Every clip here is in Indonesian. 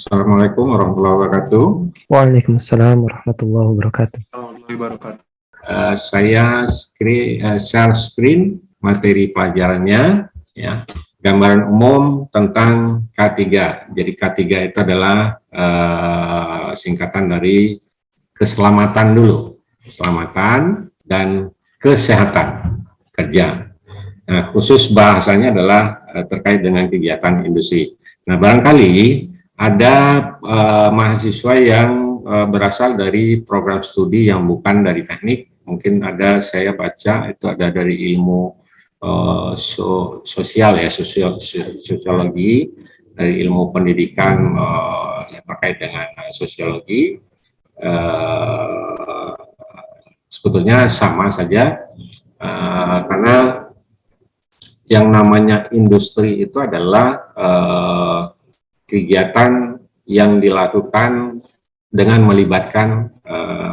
Assalamualaikum warahmatullahi wabarakatuh. Waalaikumsalam warahmatullahi wabarakatuh. Saya share screen materi pelajarannya, ya. Gambaran umum tentang K3. Jadi K3 itu adalah singkatan dari keselamatan dulu, keselamatan dan kesehatan kerja. Nah, khusus bahasanya adalah terkait dengan kegiatan industri. Nah, barangkali ada mahasiswa yang berasal dari program studi yang bukan dari teknik. Mungkin ada, saya baca itu ada dari ilmu sosial ya, sosiologi, dari ilmu pendidikan yang terkait dengan sosiologi. Sebetulnya sama saja, karena yang namanya industri itu adalah kegiatan yang dilakukan dengan melibatkan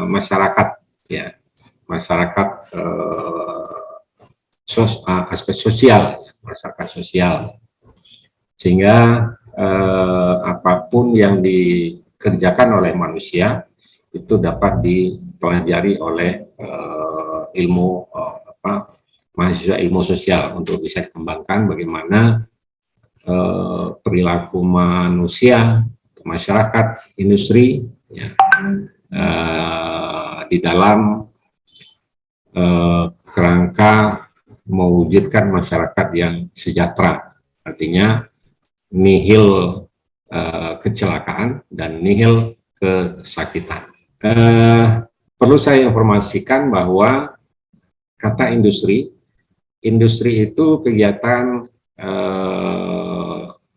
masyarakat, ya, masyarakat, aspek sosial, masyarakat sosial, sehingga apapun yang dikerjakan oleh manusia itu dapat dipelajari oleh mahasiswa ilmu sosial untuk bisa dikembangkan bagaimana perilaku manusia, masyarakat, industri, ya, di dalam kerangka mewujudkan masyarakat yang sejahtera. Artinya nihil kecelakaan dan nihil kesakitan. Perlu saya informasikan bahwa kata industri itu kegiatan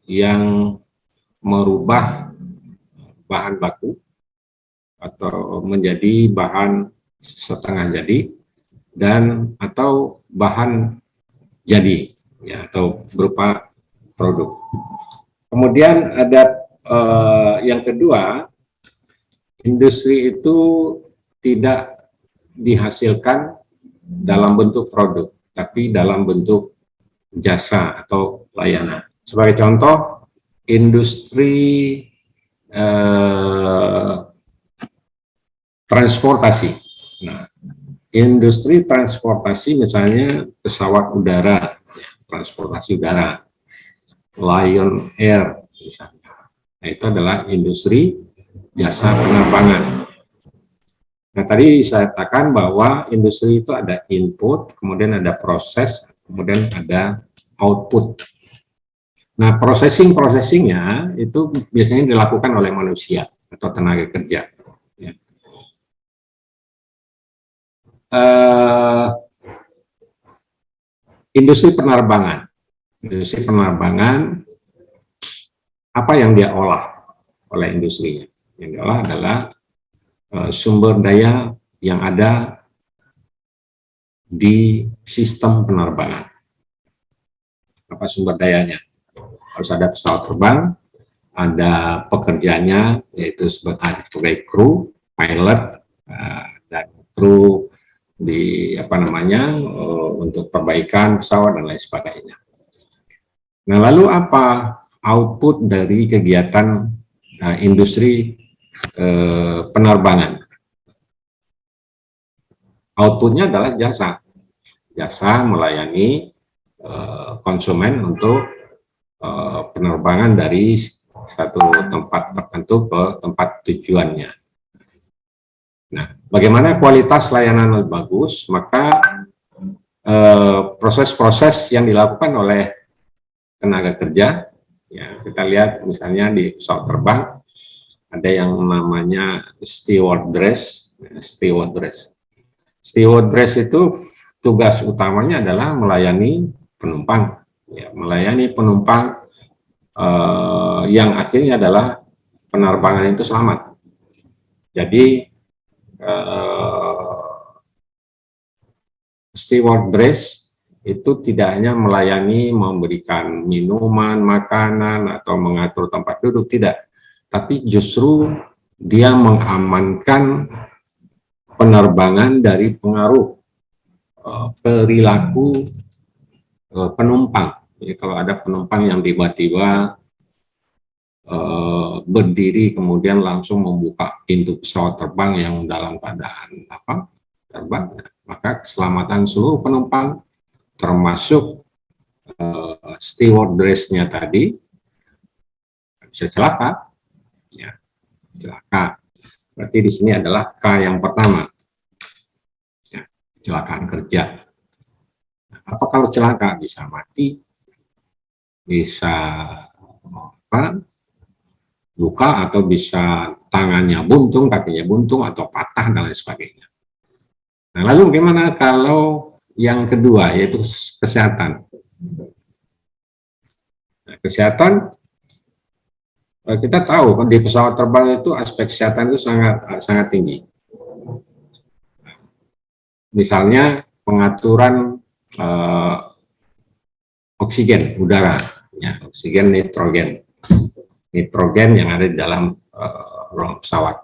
yang merubah bahan baku atau menjadi bahan setengah jadi dan atau bahan jadi, ya, atau berupa produk. Kemudian ada yang kedua, industri itu tidak dihasilkan dalam bentuk produk, tapi dalam bentuk jasa atau layanan. Sebagai contoh, industri transportasi. Nah, industri transportasi misalnya pesawat udara, ya, transportasi udara, Lion Air misalnya. Nah, itu adalah industri jasa penerbangan. Nah, tadi saya katakan bahwa industri itu ada input, kemudian ada proses, kemudian ada output. Nah, processingnya itu biasanya dilakukan oleh manusia atau tenaga kerja. Ya. Industri penerbangan. Industri penerbangan, apa yang dia olah oleh industrinya? Yang diolah adalah sumber daya yang ada di sistem penerbangan. Apa sumber dayanya? Harus ada pesawat terbang, ada pekerjanya, yaitu sebagai kru, pilot, dan kru di untuk perbaikan pesawat dan lain sebagainya. Nah, lalu apa output dari kegiatan industri penerbangan? Outputnya adalah jasa melayani konsumen untuk penerbangan dari satu tempat tertentu ke tempat tujuannya. Nah, bagaimana kualitas layanan lebih bagus? Maka proses-proses yang dilakukan oleh tenaga kerja, ya, kita lihat misalnya di pesawat terbang ada yang namanya stewardess. Stewardess itu tugas utamanya adalah melayani penumpang, ya, melayani penumpang yang akhirnya adalah penerbangan itu selamat. Jadi stewardess itu tidak hanya melayani, memberikan minuman, makanan, atau mengatur tempat duduk, tidak. Tapi justru dia mengamankan penerbangan dari pengaruh perilaku penumpang. Jadi kalau ada penumpang yang tiba-tiba berdiri kemudian langsung membuka pintu pesawat terbang yang dalam keadaan terbang, maka keselamatan seluruh penumpang termasuk stewardess-nya tadi bisa celaka, ya, celaka. Berarti di sini adalah K yang pertama, ya, kecelakaan kerja. Apa kalau celaka? Bisa mati, bisa luka, atau bisa tangannya buntung, kakinya buntung, atau patah, dan lain sebagainya. Nah, lalu bagaimana kalau yang kedua, yaitu kesehatan? Nah, kesehatan, kita tahu di pesawat terbang itu aspek kesehatan itu sangat tinggi. Misalnya pengaturan oksigen udara, ya, oksigen nitrogen yang ada di dalam ruang pesawat.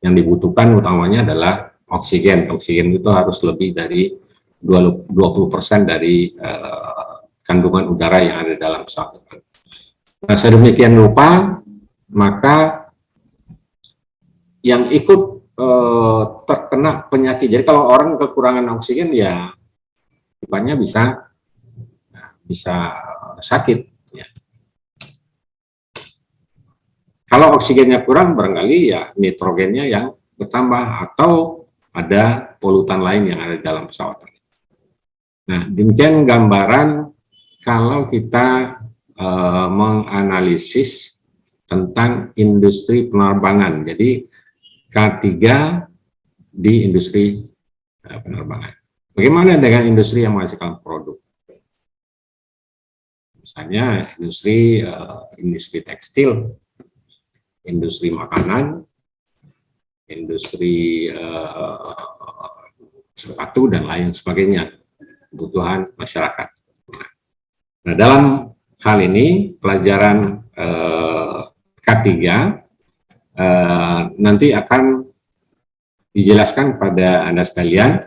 Yang dibutuhkan utamanya adalah oksigen. Oksigen itu harus lebih dari 20% dari kandungan udara yang ada di dalam pesawat. Nah, sedemikian rupa, maka yang ikut terkena penyakit. Jadi kalau orang kekurangan oksigen, ya akibatnya bisa sakit. Kalau oksigennya kurang, barangkali ya nitrogennya yang bertambah, atau ada polutan lain yang ada di dalam pesawat. Nah, demikian gambaran kalau kita menganalisis tentang industri penerbangan. Jadi K3 di industri penerbangan. Bagaimana dengan industri yang menghasilkan produk? Misalnya industri tekstil, industri makanan, industri sepatu, dan lain sebagainya, kebutuhan masyarakat. Nah, dalam hal ini pelajaran K3 nanti akan dijelaskan kepada Anda sekalian.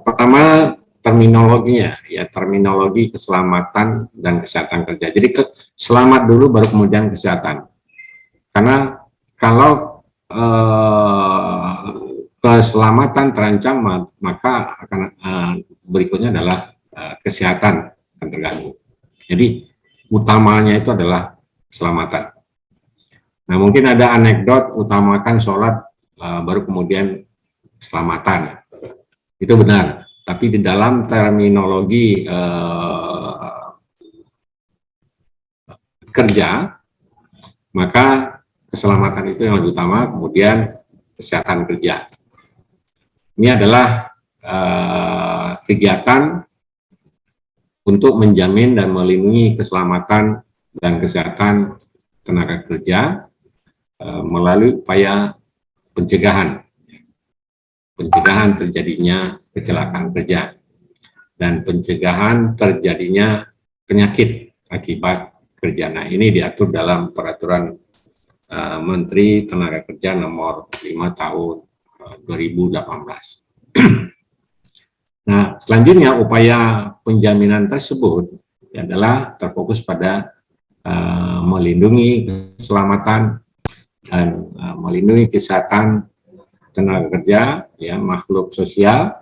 Pertama, terminologinya, ya, terminologi keselamatan dan kesehatan kerja. Jadi selamat dulu, baru kemudian kesehatan. Karena kalau keselamatan terancam, maka akan berikutnya adalah kesehatan akan terganggu. Jadi utamanya itu adalah keselamatan. Nah, mungkin ada anekdot utamakan sholat baru kemudian keselamatan. Itu benar. Tapi di dalam terminologi kerja, maka keselamatan itu yang lebih utama, kemudian kesehatan kerja. Ini adalah kegiatan untuk menjamin dan melindungi keselamatan dan kesehatan tenaga kerja melalui upaya pencegahan terjadinya kecelakaan kerja dan pencegahan terjadinya penyakit akibat kerja. Nah, ini diatur dalam peraturan Menteri Tenaga Kerja nomor 5 tahun 2018. Nah, selanjutnya upaya penjaminan tersebut adalah terfokus pada melindungi keselamatan dan melindungi kesehatan tenaga kerja, ya, makhluk sosial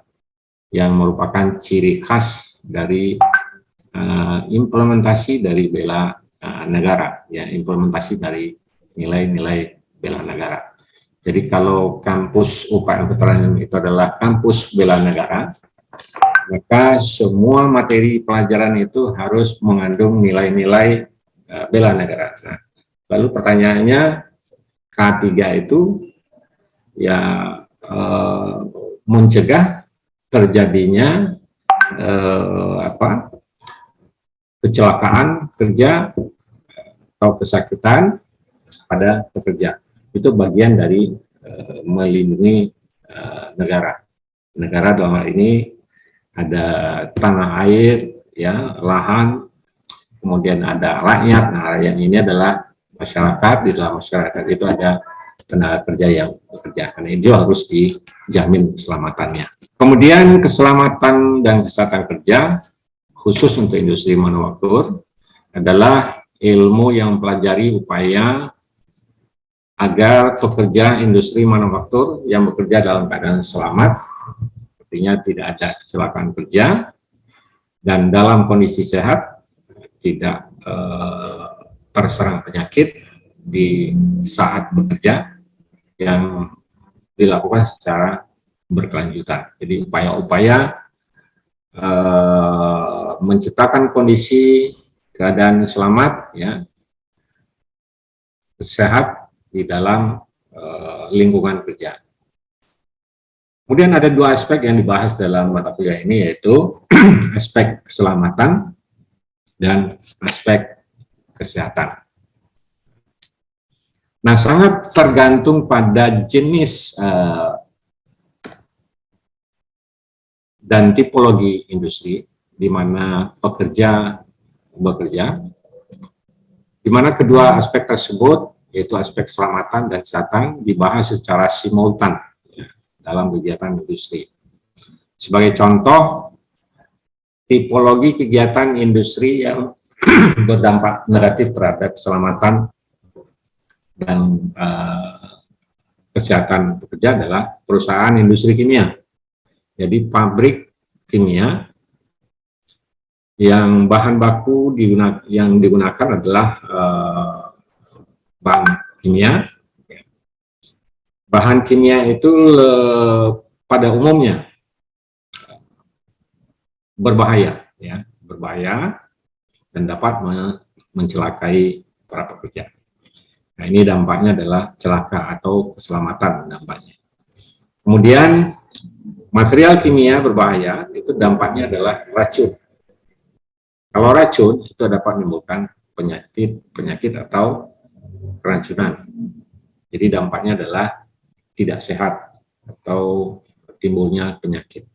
yang merupakan ciri khas dari implementasi dari bela negara, ya, implementasi dari nilai-nilai bela negara. Jadi kalau kampus UKM Veteran itu adalah kampus bela negara, maka semua materi pelajaran itu harus mengandung nilai-nilai bela negara. Nah, lalu pertanyaannya, K3 itu ya mencegah terjadinya kecelakaan kerja atau kesakitan pada pekerja. Itu bagian dari melindungi negara. Negara dalam hal ini ada tanah air, ya, lahan, kemudian ada rakyat. Nah, yang ini adalah masyarakat. Di dalam masyarakat itu ada tenaga kerja yang bekerja. Karena itu harus dijamin keselamatannya. Kemudian keselamatan dan kesehatan kerja khusus untuk industri manufaktur adalah ilmu yang mempelajari upaya agar pekerja industri manufaktur yang bekerja dalam keadaan selamat, artinya tidak ada kecelakaan kerja, dan dalam kondisi sehat, tidak terserang penyakit di saat bekerja yang dilakukan secara berkelanjutan. Jadi upaya-upaya menciptakan kondisi keadaan selamat, ya, sehat di dalam lingkungan kerja. Kemudian ada dua aspek yang dibahas dalam mata kuliah ini, yaitu aspek keselamatan dan aspek kesehatan. Nah, sangat tergantung pada jenis dan tipologi industri di mana pekerja bekerja, di mana kedua aspek tersebut, yaitu aspek keselamatan dan kesehatan, dibahas secara simultan ya, dalam kegiatan industri. Sebagai contoh, tipologi kegiatan industri yang berdampak negatif terhadap keselamatan dan kesehatan pekerja adalah perusahaan industri kimia. Jadi pabrik kimia yang bahan baku yang digunakan adalah bahan kimia. Bahan kimia itu pada umumnya berbahaya, ya, berbahaya dan dapat mencelakai para pekerja. Nah, ini dampaknya adalah celaka atau keselamatan dampaknya. Kemudian material kimia berbahaya itu dampaknya adalah racun. Kalau racun itu dapat menimbulkan penyakit atau keracunan. Jadi dampaknya adalah tidak sehat atau timbulnya penyakit.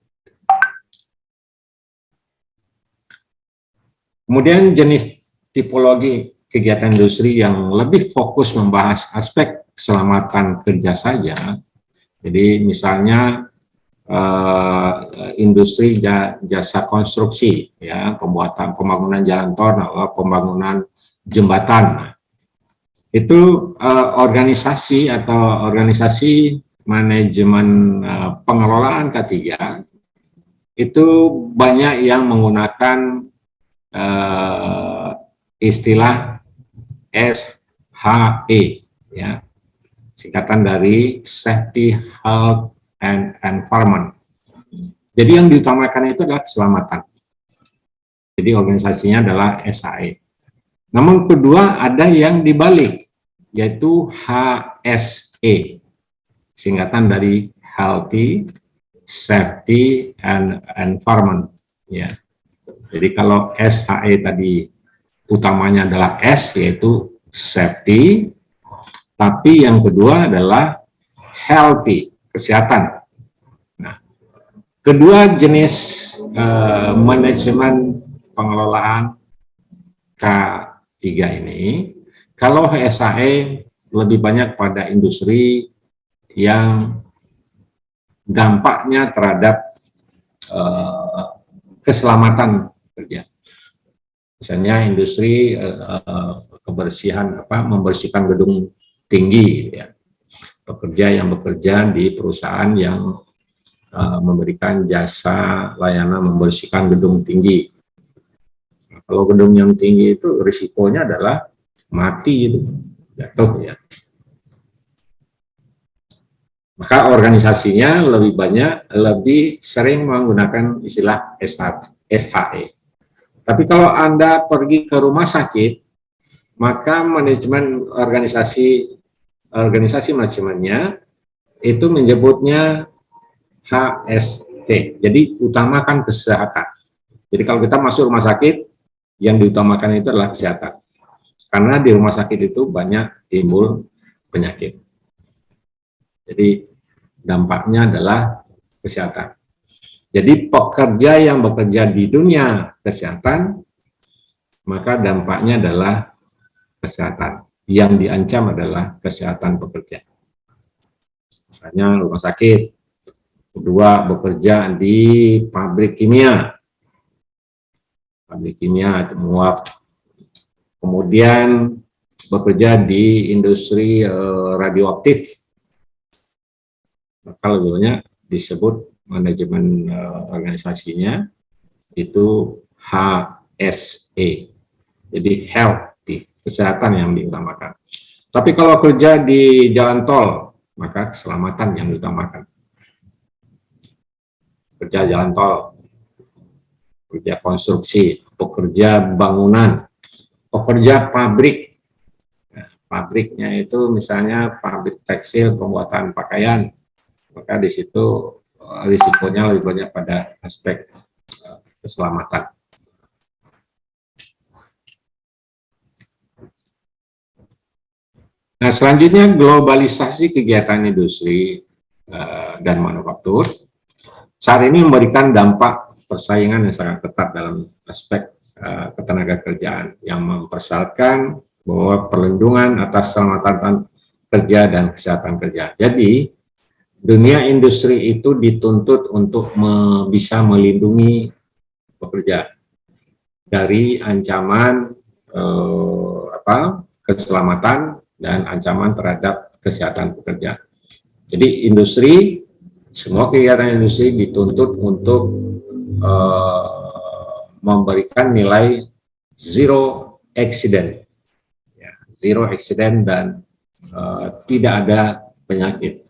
Kemudian jenis tipologi kegiatan industri yang lebih fokus membahas aspek keselamatan kerja saja. Jadi misalnya industri jasa konstruksi, ya, pembangunan jalan tol, pembangunan jembatan. Itu organisasi atau organisasi manajemen pengelolaan K3 itu banyak yang menggunakan istilah SHE, ya, singkatan dari Safety, Health, and Environment. Jadi yang diutamakan itu adalah keselamatan. Jadi organisasinya adalah SHE. Namun kedua ada yang dibalik, yaitu HSE, singkatan dari Healthy, Safety, and Environment. Ya. Jadi kalau SHE tadi utamanya adalah S, yaitu Safety, tapi yang kedua adalah Healthy, kesehatan. Nah, kedua jenis manajemen pengelolaan K3 ini, kalau SHE lebih banyak pada industri yang dampaknya terhadap keselamatan kerja. Misalnya industri kebersihan, membersihkan gedung tinggi, ya. Pekerja yang bekerja di perusahaan yang memberikan jasa layanan membersihkan gedung tinggi. Nah, kalau gedung yang tinggi itu risikonya adalah mati, itu jatuh, ya. Maka organisasinya lebih sering menggunakan istilah SHE. Tapi kalau Anda pergi ke rumah sakit, maka manajemen organisasi manajemennya itu menyebutnya HST. Jadi utamakan kesehatan. Jadi kalau kita masuk rumah sakit, yang diutamakan itu adalah kesehatan. Karena di rumah sakit itu banyak timbul penyakit. Jadi dampaknya adalah kesehatan. Jadi pekerja yang bekerja di dunia kesehatan, maka dampaknya adalah kesehatan. Yang diancam adalah kesehatan pekerja. Misalnya rumah sakit, kedua bekerja di pabrik kimia. Pabrik kimia menguap kemudian bekerja di industri radioaktif, maka lebih banyak disebut manajemen organisasinya itu HSE, jadi healthy, kesehatan yang diutamakan. Tapi kalau kerja di jalan tol, maka keselamatan yang diutamakan. Kerja jalan tol, pekerja konstruksi, pekerja bangunan, pekerja pabrik. Nah, pabriknya itu misalnya pabrik tekstil, pembuatan pakaian, maka di situ risikonya lebih banyak pada aspek keselamatan. Nah, selanjutnya globalisasi kegiatan industri dan manufaktur saat ini memberikan dampak persaingan yang sangat ketat dalam aspek ketenagakerjaan yang mempersyaratkan bahwa perlindungan atas keselamatan kerja dan kesehatan kerja. Jadi, dunia industri itu dituntut untuk bisa melindungi pekerja dari ancaman keselamatan dan ancaman terhadap kesehatan pekerja. Jadi industri, semua kegiatan industri dituntut untuk memberikan nilai zero accident, ya, zero accident dan tidak ada penyakit.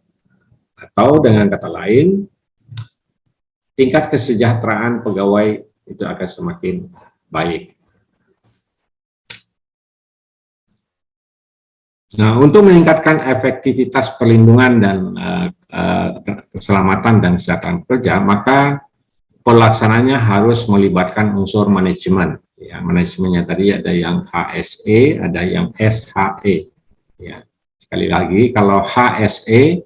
Atau dengan kata lain, tingkat kesejahteraan pegawai itu akan semakin baik. Nah, untuk meningkatkan efektivitas perlindungan dan keselamatan dan kesehatan kerja, maka pelaksananya harus melibatkan unsur manajemen. Ya, manajemennya tadi ada yang HSE, ada yang SHE. Ya, sekali lagi, kalau HSE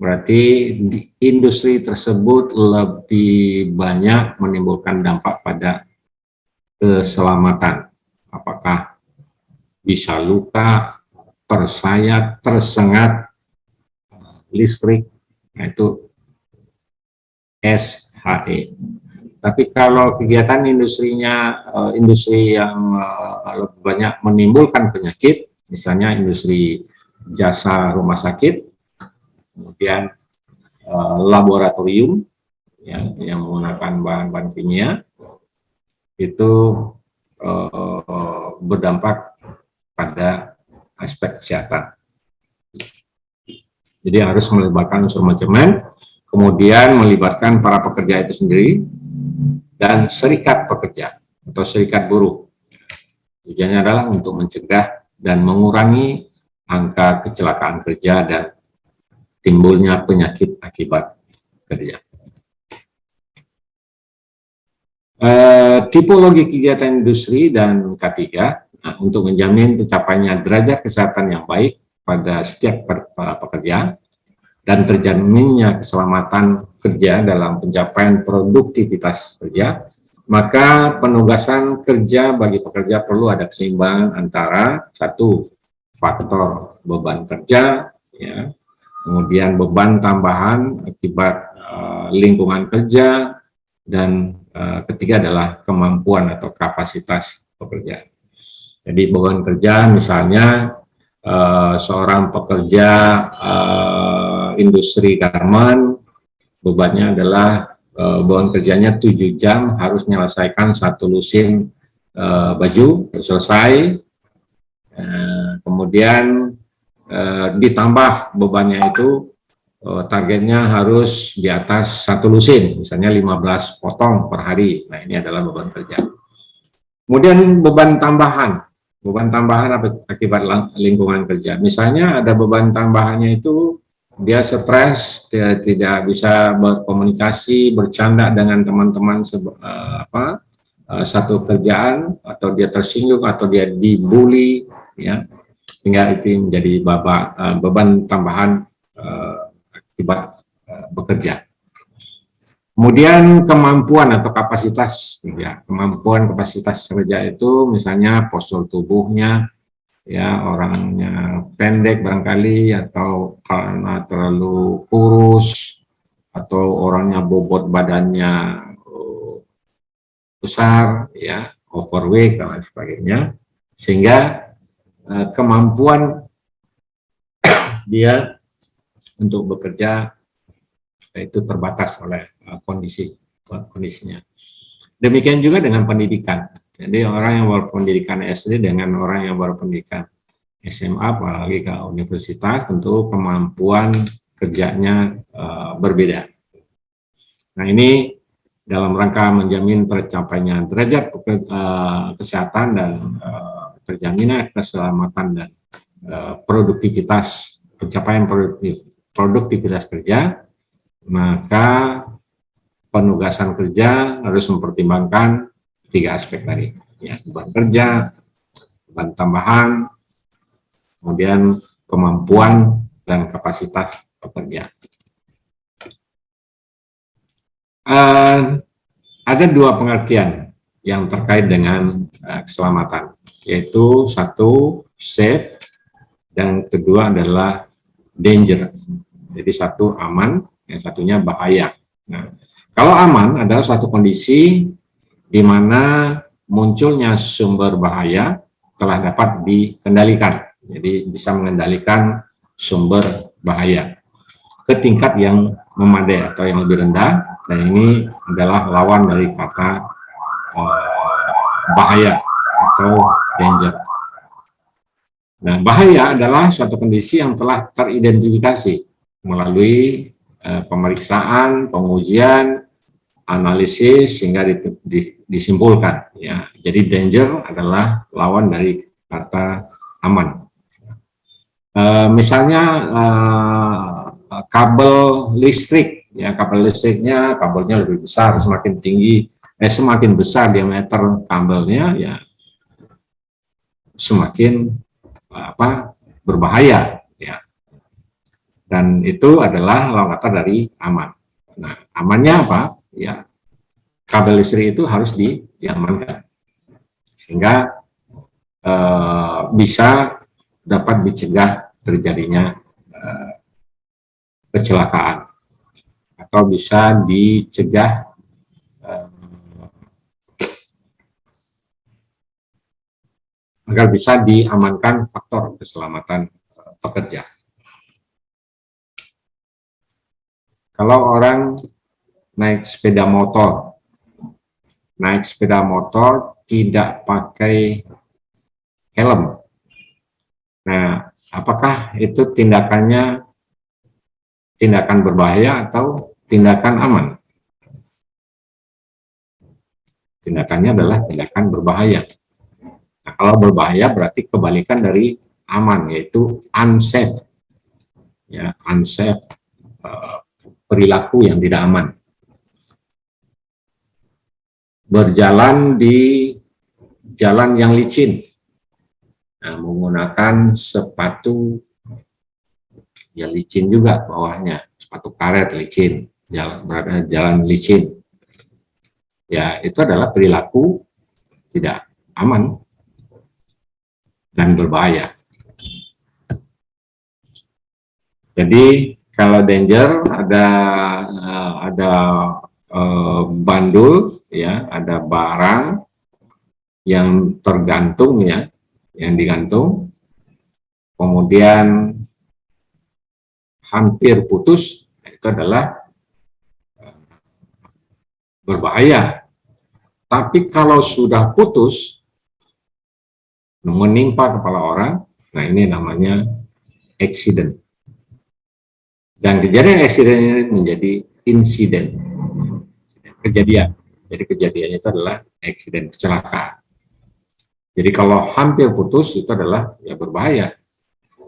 berarti industri tersebut lebih banyak menimbulkan dampak pada keselamatan. Apakah bisa luka, tersayat, tersengat listrik, nah itu SHE. Tapi kalau kegiatan industrinya industri yang lebih banyak menimbulkan penyakit, misalnya industri jasa rumah sakit, kemudian laboratorium yang menggunakan bahan-bahan kimia, itu berdampak pada aspek kesehatan. Jadi harus melibatkan unsur manajemen, kemudian melibatkan para pekerja itu sendiri, dan serikat pekerja atau serikat buruh. Tujuannya adalah untuk mencegah dan mengurangi angka kecelakaan kerja dan timbulnya penyakit akibat kerja. Tipologi kegiatan industri dan K3, nah, untuk menjamin tercapainya derajat kesehatan yang baik pada setiap pekerja dan terjaminnya keselamatan kerja dalam pencapaian produktivitas kerja, maka penugasan kerja bagi pekerja perlu ada keseimbangan antara satu, faktor beban kerja, ya, kemudian beban tambahan akibat lingkungan kerja, dan ketiga adalah kemampuan atau kapasitas pekerja. Jadi beban kerja misalnya seorang pekerja industri garmen, bebannya adalah beban kerjanya 7 jam harus menyelesaikan 1 lusin baju selesai, kemudian ditambah bebannya itu targetnya harus di atas 1 lusin, misalnya 15 potong per hari. Nah, ini adalah beban kerja. Kemudian beban tambahan akibat lingkungan kerja. Misalnya ada beban tambahannya itu dia stres, dia tidak bisa berkomunikasi, bercanda dengan teman-teman satu kerjaan, atau dia tersinggung, atau dia dibully, ya, sehingga itu menjadi beban tambahan akibat bekerja. Kemudian kemampuan atau kapasitas, ya, kemampuan kapasitas kerja itu misalnya postur tubuhnya, ya, orangnya pendek barangkali, atau karena terlalu kurus, atau orangnya bobot badannya besar, ya, overweight dan lain sebagainya. sehingga kemampuan dia untuk bekerja itu terbatas oleh kondisinya. Demikian juga dengan pendidikan. Jadi orang yang berpendidikan SD dengan orang yang berpendidikan SMA, apalagi ke universitas, tentu kemampuan kerjanya berbeda. Nah, ini dalam rangka menjamin tercapainya derajat kesehatan dan terjaminnya keselamatan dan produktivitas, pencapaian produktivitas kerja, maka penugasan kerja harus mempertimbangkan 3 aspek tadi, ya, beban kerja, beban tambahan, kemudian kemampuan dan kapasitas pekerja. Ada 2 pengertian yang terkait dengan keselamatan, yaitu satu safe dan kedua adalah danger. Jadi satu aman, yang satunya bahaya. Nah, kalau aman adalah suatu kondisi di mana munculnya sumber bahaya telah dapat dikendalikan. Jadi bisa mengendalikan sumber bahaya ke tingkat yang memadai atau yang lebih rendah, dan ini adalah lawan dari kata bahaya atau danger. Nah, bahaya adalah suatu kondisi yang telah teridentifikasi melalui pemeriksaan, pengujian, analisis sehingga disimpulkan. Ya, jadi danger adalah lawan dari kata aman. Misalnya kabel listrik, ya, kabel listriknya kabelnya lebih besar, semakin tinggi, semakin besar diameter kabelnya, ya semakin berbahaya, ya. Dan itu adalah lawan kata dari aman. Nah, amannya apa? Ya, kabel listrik itu harus diamankan sehingga bisa dapat dicegah terjadinya kecelakaan atau bisa dicegah agar bisa diamankan faktor keselamatan pekerja. Kalau orang naik sepeda motor tidak pakai helm, nah, apakah itu tindakan berbahaya atau tindakan aman? Tindakannya adalah tindakan berbahaya. Nah, kalau berbahaya berarti kebalikan dari aman, yaitu unsafe. Ya, unsafe, perilaku yang tidak aman. Berjalan di jalan yang licin, nah, menggunakan sepatu ya licin juga bawahnya, sepatu karet licin, jalan licin, ya itu adalah perilaku tidak aman dan berbahaya. Jadi kalau danger ada bandul, ya, ada barang yang tergantung, ya, yang digantung, kemudian hampir putus, itu adalah berbahaya. Tapi kalau sudah putus, menimpa kepala orang, nah ini namanya accident. Dan kejadian accident ini menjadi insiden, kejadian. Jadi kejadiannya itu adalah accident, kecelakaan. Jadi kalau hampir putus itu adalah ya berbahaya.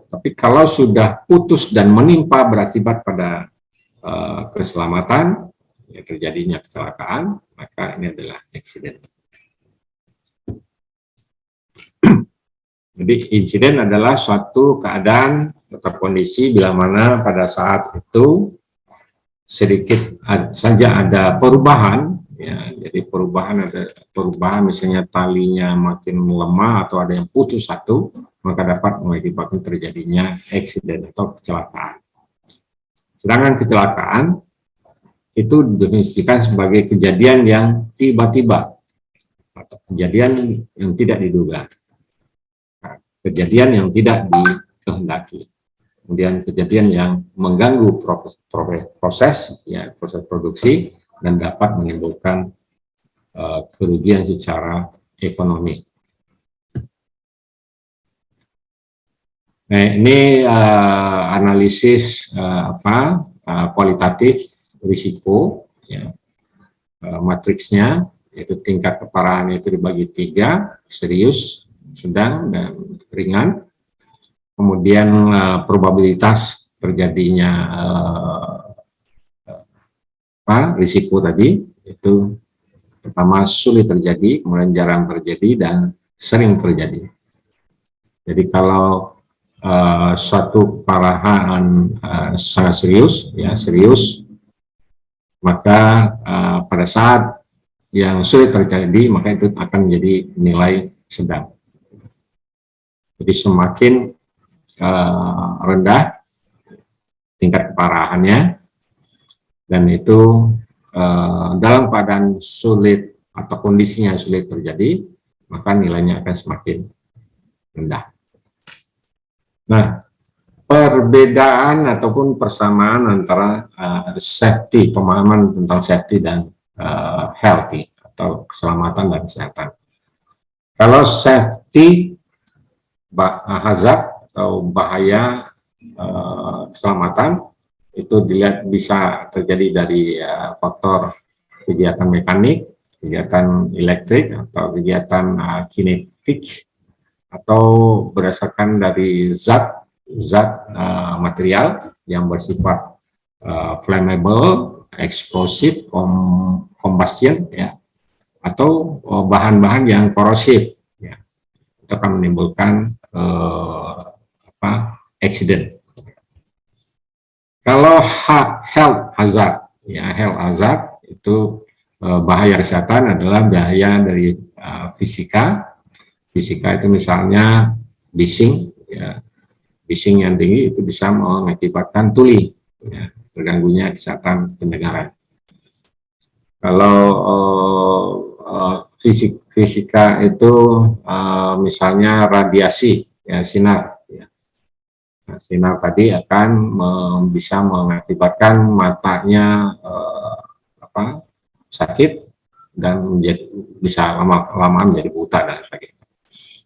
Tapi kalau sudah putus dan menimpa berakibat pada keselamatan, ya terjadinya kecelakaan, maka ini adalah accident. Jadi insiden adalah suatu keadaan atau kondisi bila mana pada saat itu sedikit saja ada perubahan, ya, jadi ada perubahan misalnya talinya makin melemah atau ada yang putus satu, maka dapat mengakibatkan terjadinya accident atau kecelakaan. Sedangkan kecelakaan itu didefinisikan sebagai kejadian yang tiba-tiba atau kejadian yang tidak diduga. kejadian yang tidak dikehendaki. Kemudian kejadian yang mengganggu proses produksi dan dapat menimbulkan kerugian secara ekonomi. Nah, ini analisis kualitatif risiko, ya, matriksnya, yaitu tingkat keparahan itu dibagi 3, serius, sedang, dan ringan. Kemudian probabilitas terjadinya risiko tadi itu pertama sulit terjadi, kemudian jarang terjadi, dan sering terjadi. Jadi kalau suatu keparahan sangat serius, maka pada saat yang sulit terjadi, maka itu akan menjadi nilai sedang. Jadi semakin rendah tingkat keparahannya, dan itu dalam keadaan sulit atau kondisinya sulit terjadi, maka nilainya akan semakin rendah. Nah, perbedaan ataupun persamaan antara safety, pemahaman tentang safety dan healthy atau keselamatan dan kesehatan. Kalau safety, hazard atau bahaya keselamatan itu dilihat bisa terjadi dari faktor kegiatan mekanik, kegiatan elektrik, atau kegiatan kinetik, atau berdasarkan dari zat material yang bersifat flammable, explosive, combustion, ya, atau bahan-bahan yang korosif, ya, itu akan menimbulkan accident. Kalau health hazard, ya, health hazard itu bahaya kesehatan adalah bahaya dari fisika. Fisika itu misalnya bising, ya, bising yang tinggi itu bisa mengakibatkan tuli, ya, terganggunya kesehatan pendengaran. Kalau fisika itu misalnya radiasi, ya, sinar, ya. Nah, sinar tadi akan bisa mengakibatkan matanya sakit dan bisa lama-lama menjadi buta dan sebagainya.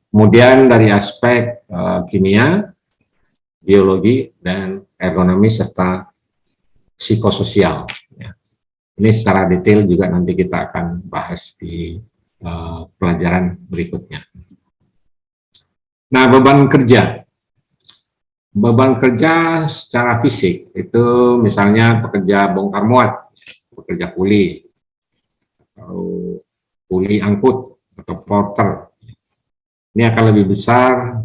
Kemudian dari aspek kimia, biologi, dan ergonomi serta psikososial. Ya. Ini secara detail juga nanti kita akan bahas di pelajaran berikutnya. Nah, beban kerja. Beban kerja secara fisik itu misalnya pekerja bongkar muat, pekerja kuli, atau kuli angkut, atau porter. Ini akan lebih besar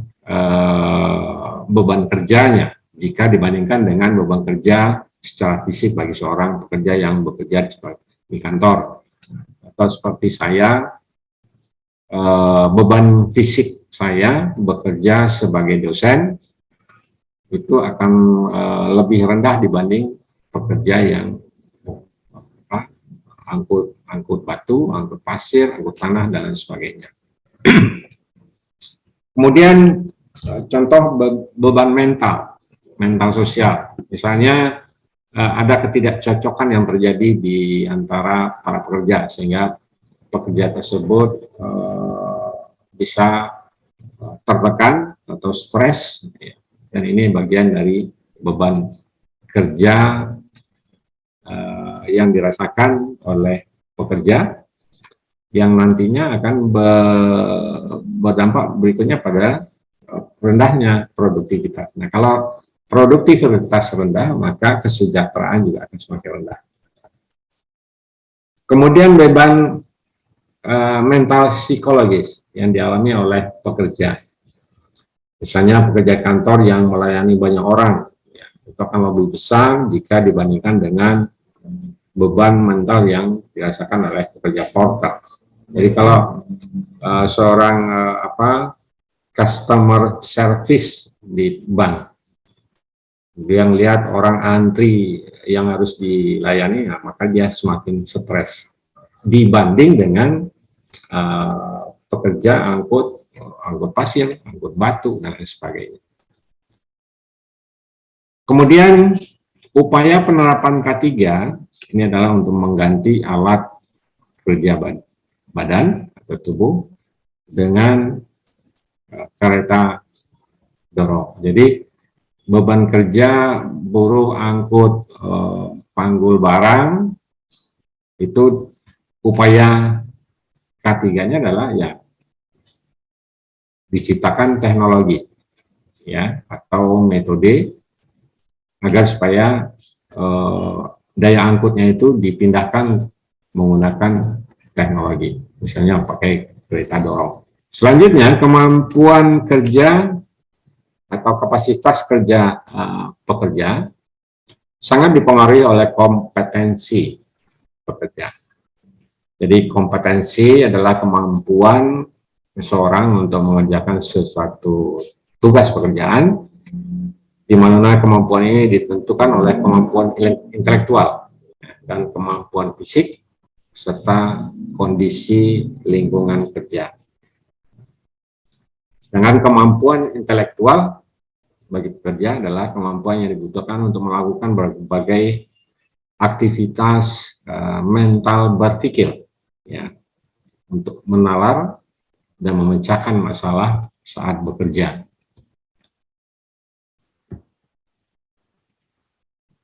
beban kerjanya jika dibandingkan dengan beban kerja secara fisik bagi seorang pekerja yang bekerja di kantor. Atau seperti saya, beban fisik saya bekerja sebagai dosen itu akan lebih rendah dibanding pekerja yang angkut batu, angkut pasir, angkut tanah, dan sebagainya. Kemudian contoh beban mental sosial. Misalnya ada ketidakcocokan yang terjadi di antara para pekerja sehingga pekerja tersebut bisa tertekan atau stres, dan ini bagian dari beban kerja yang dirasakan oleh pekerja yang nantinya akan berdampak berikutnya pada rendahnya produktivitas. Nah, kalau produktivitas rendah, maka kesejahteraan juga akan semakin rendah. Kemudian beban mental psikologis yang dialami oleh pekerja. Misalnya pekerja kantor yang melayani banyak orang, ya, itu akan lebih besar jika dibandingkan dengan beban mental yang dirasakan oleh pekerja porter. Jadi kalau seorang customer service di bank, dia melihat orang antri yang harus dilayani, nah, maka dia semakin stres dibanding dengan pekerja angkut angkut pasir, angkut batu, dan lain sebagainya. Kemudian upaya penerapan K3 ini adalah untuk mengganti alat kerja badan atau tubuh dengan kereta dorong. Jadi beban kerja buruh angkut panggul barang itu upaya K3-nya adalah ya diciptakan teknologi ya atau metode agar supaya daya angkutnya itu dipindahkan menggunakan teknologi, misalnya pakai kereta dorong. Selanjutnya, kemampuan kerja atau kapasitas kerja pekerja sangat dipengaruhi oleh kompetensi pekerja. Jadi kompetensi adalah kemampuan seseorang untuk mengerjakan sesuatu tugas pekerjaan, di mana kemampuan ini ditentukan oleh kemampuan intelektual dan kemampuan fisik serta kondisi lingkungan kerja. Sedangkan kemampuan intelektual bagi pekerja adalah kemampuan yang dibutuhkan untuk melakukan berbagai aktivitas mental berpikir, ya, untuk menalar dan memecahkan masalah saat bekerja.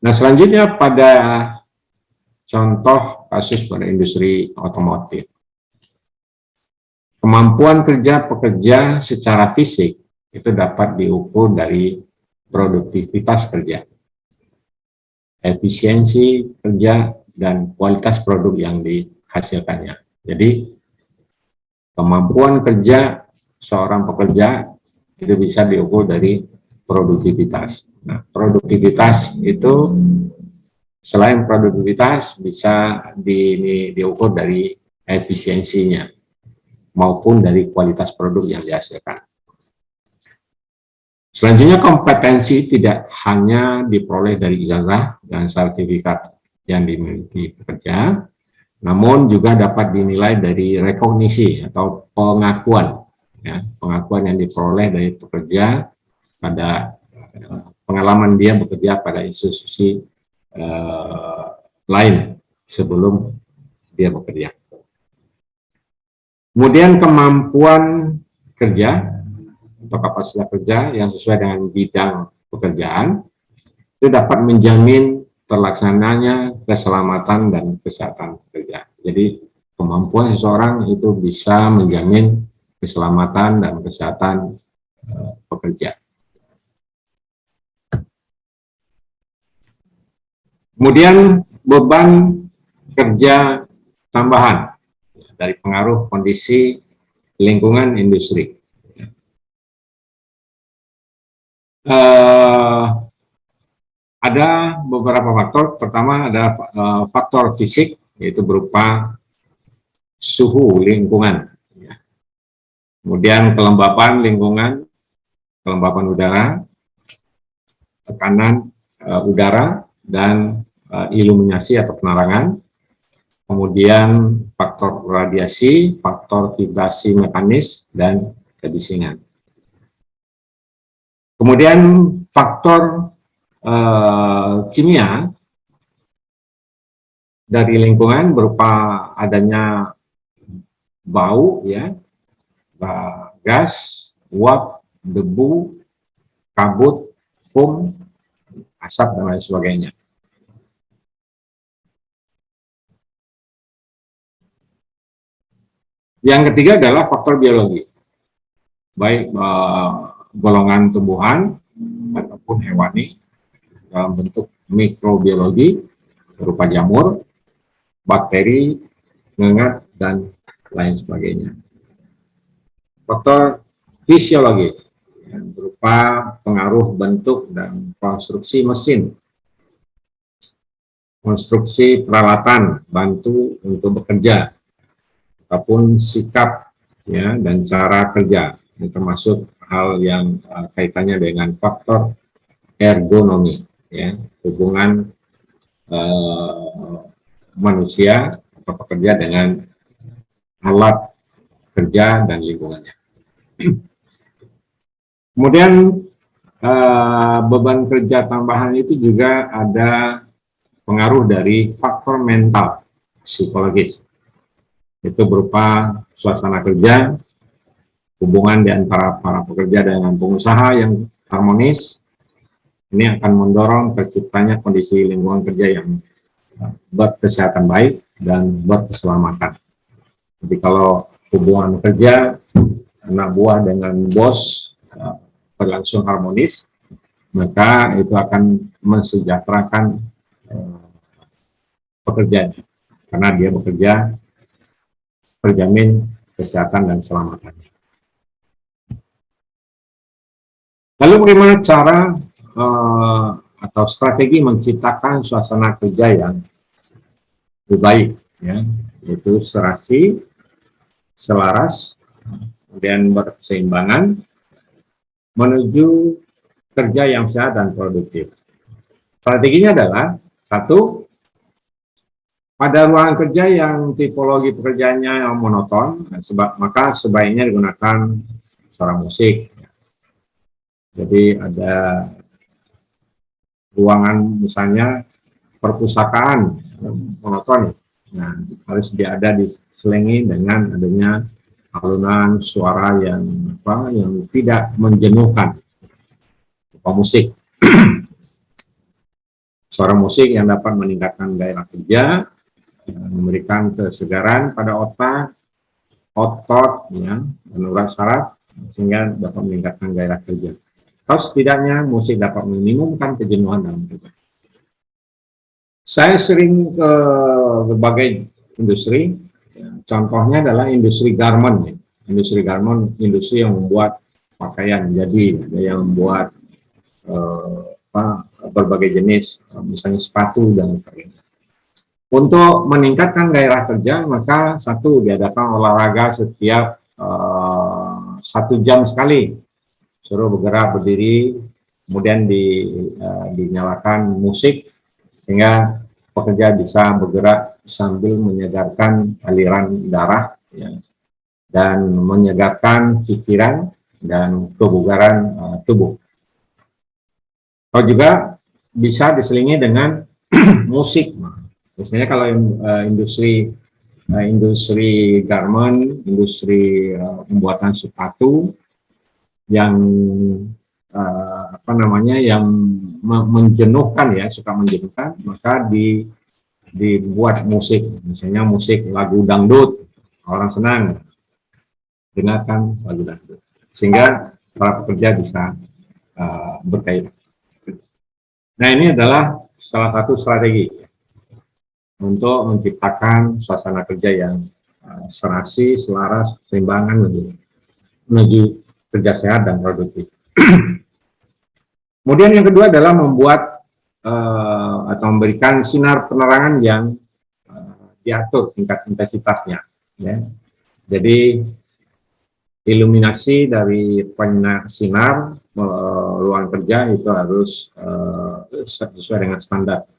Nah, selanjutnya pada contoh kasus pada industri otomotif. Kemampuan kerja pekerja secara fisik itu dapat diukur dari produktivitas kerja, efisiensi kerja, dan kualitas produk yang dihasilkannya. Jadi, kemampuan kerja seorang pekerja itu bisa diukur dari produktivitas. Nah, produktivitas itu selain produktivitas bisa diukur dari efisiensinya maupun dari kualitas produk yang dihasilkan. Selanjutnya, kompetensi tidak hanya diperoleh dari ijazah dan sertifikat yang dimiliki pekerja, namun juga dapat dinilai dari rekognisi atau pengakuan, ya, pengakuan yang diperoleh dari pekerja pada pengalaman dia bekerja pada institusi lain sebelum dia bekerja. Kemudian kemampuan kerja atau kapasitas kerja yang sesuai dengan bidang pekerjaan itu dapat menjamin terlaksananya keselamatan dan kesehatan pekerja. Jadi kemampuan seseorang itu bisa menjamin keselamatan dan kesehatan pekerja. Kemudian beban kerja tambahan dari pengaruh kondisi lingkungan industri. Ada beberapa faktor. Pertama ada faktor fisik, yaitu berupa suhu lingkungan. Kemudian kelembapan lingkungan, kelembapan udara, tekanan udara, dan iluminasi atau penerangan. Kemudian faktor radiasi, faktor vibrasi mekanis, dan kebisingan. Kemudian faktor kimia dari lingkungan berupa adanya bau, ya, gas, uap, debu, kabut, foam, asap, dan lain sebagainya. Yang ketiga adalah faktor biologi, baik golongan tumbuhan ataupun hewani dalam bentuk mikrobiologi berupa jamur, bakteri, ngengat, dan lain sebagainya. Faktor fisiologis yang berupa pengaruh bentuk dan konstruksi mesin, konstruksi peralatan bantu untuk bekerja, ataupun sikap, ya, dan cara kerja, yang termasuk hal yang kaitannya dengan faktor ergonomi, ya, hubungan manusia atau pekerja dengan alat kerja dan lingkungannya. Kemudian beban kerja tambahan itu juga ada pengaruh dari faktor mental, psikologis. Itu berupa suasana kerja, hubungan di antara para pekerja dengan pengusaha yang harmonis. Ini akan mendorong terciptanya kondisi lingkungan kerja yang berkesehatan baik dan berkeselamatan. Jadi kalau hubungan kerja anak buah dengan bos berlangsung harmonis, maka itu akan mensejahterakan pekerjanya, karena dia bekerja terjamin kesehatan dan keselamatannya. Lalu bagaimana cara atau strategi menciptakan suasana kerja yang lebih baik, ya, yaitu serasi, selaras, kemudian berkeseimbangan menuju kerja yang sehat dan produktif. Strateginya adalah satu, pada ruangan kerja yang tipologi pekerjaannya yang monoton, maka sebaiknya digunakan suara musik. Jadi ada ruangan misalnya perpustakaan monoton, nah harus ada diselingi dengan adanya alunan suara yang tidak menjenuhkan, musik. Suara musik yang dapat meningkatkan gairah kerja, memberikan kesegaran pada otak, otot, ya, dan urat saraf, sehingga dapat meningkatkan gairah kerja. Atau setidaknya musik dapat meminimumkan kejenuhan dalam kerja. Saya sering ke berbagai industri, ya, contohnya adalah industri garment. Ya. Industri garment, industri yang membuat pakaian, jadi ada yang membuat berbagai jenis, misalnya sepatu dan sebagainya. Untuk meningkatkan gairah kerja, maka satu, diadakan olahraga setiap 1 jam sekali. Suruh bergerak, berdiri, kemudian dinyalakan musik, sehingga pekerja bisa bergerak sambil menyegarkan aliran darah, ya, dan menyegarkan pikiran dan kebugaran tubuh. Atau juga bisa diselingi dengan musik. Misalnya kalau industri garment, industri pembuatan sepatu yang yang menjenuhkan, ya, suka menjenuhkan, maka dibuat musik, misalnya musik lagu dangdut, orang senang dengarkan lagu dangdut, sehingga para pekerja bisa bergairah. Nah, ini adalah salah satu strategi untuk menciptakan suasana kerja yang serasi, selaras, keseimbangan menuju kerja sehat dan produktif. Kemudian yang kedua adalah membuat atau memberikan sinar penerangan yang diatur tingkat intensitasnya. Ya. Jadi iluminasi dari sinar ruang kerja itu harus sesuai dengan standar.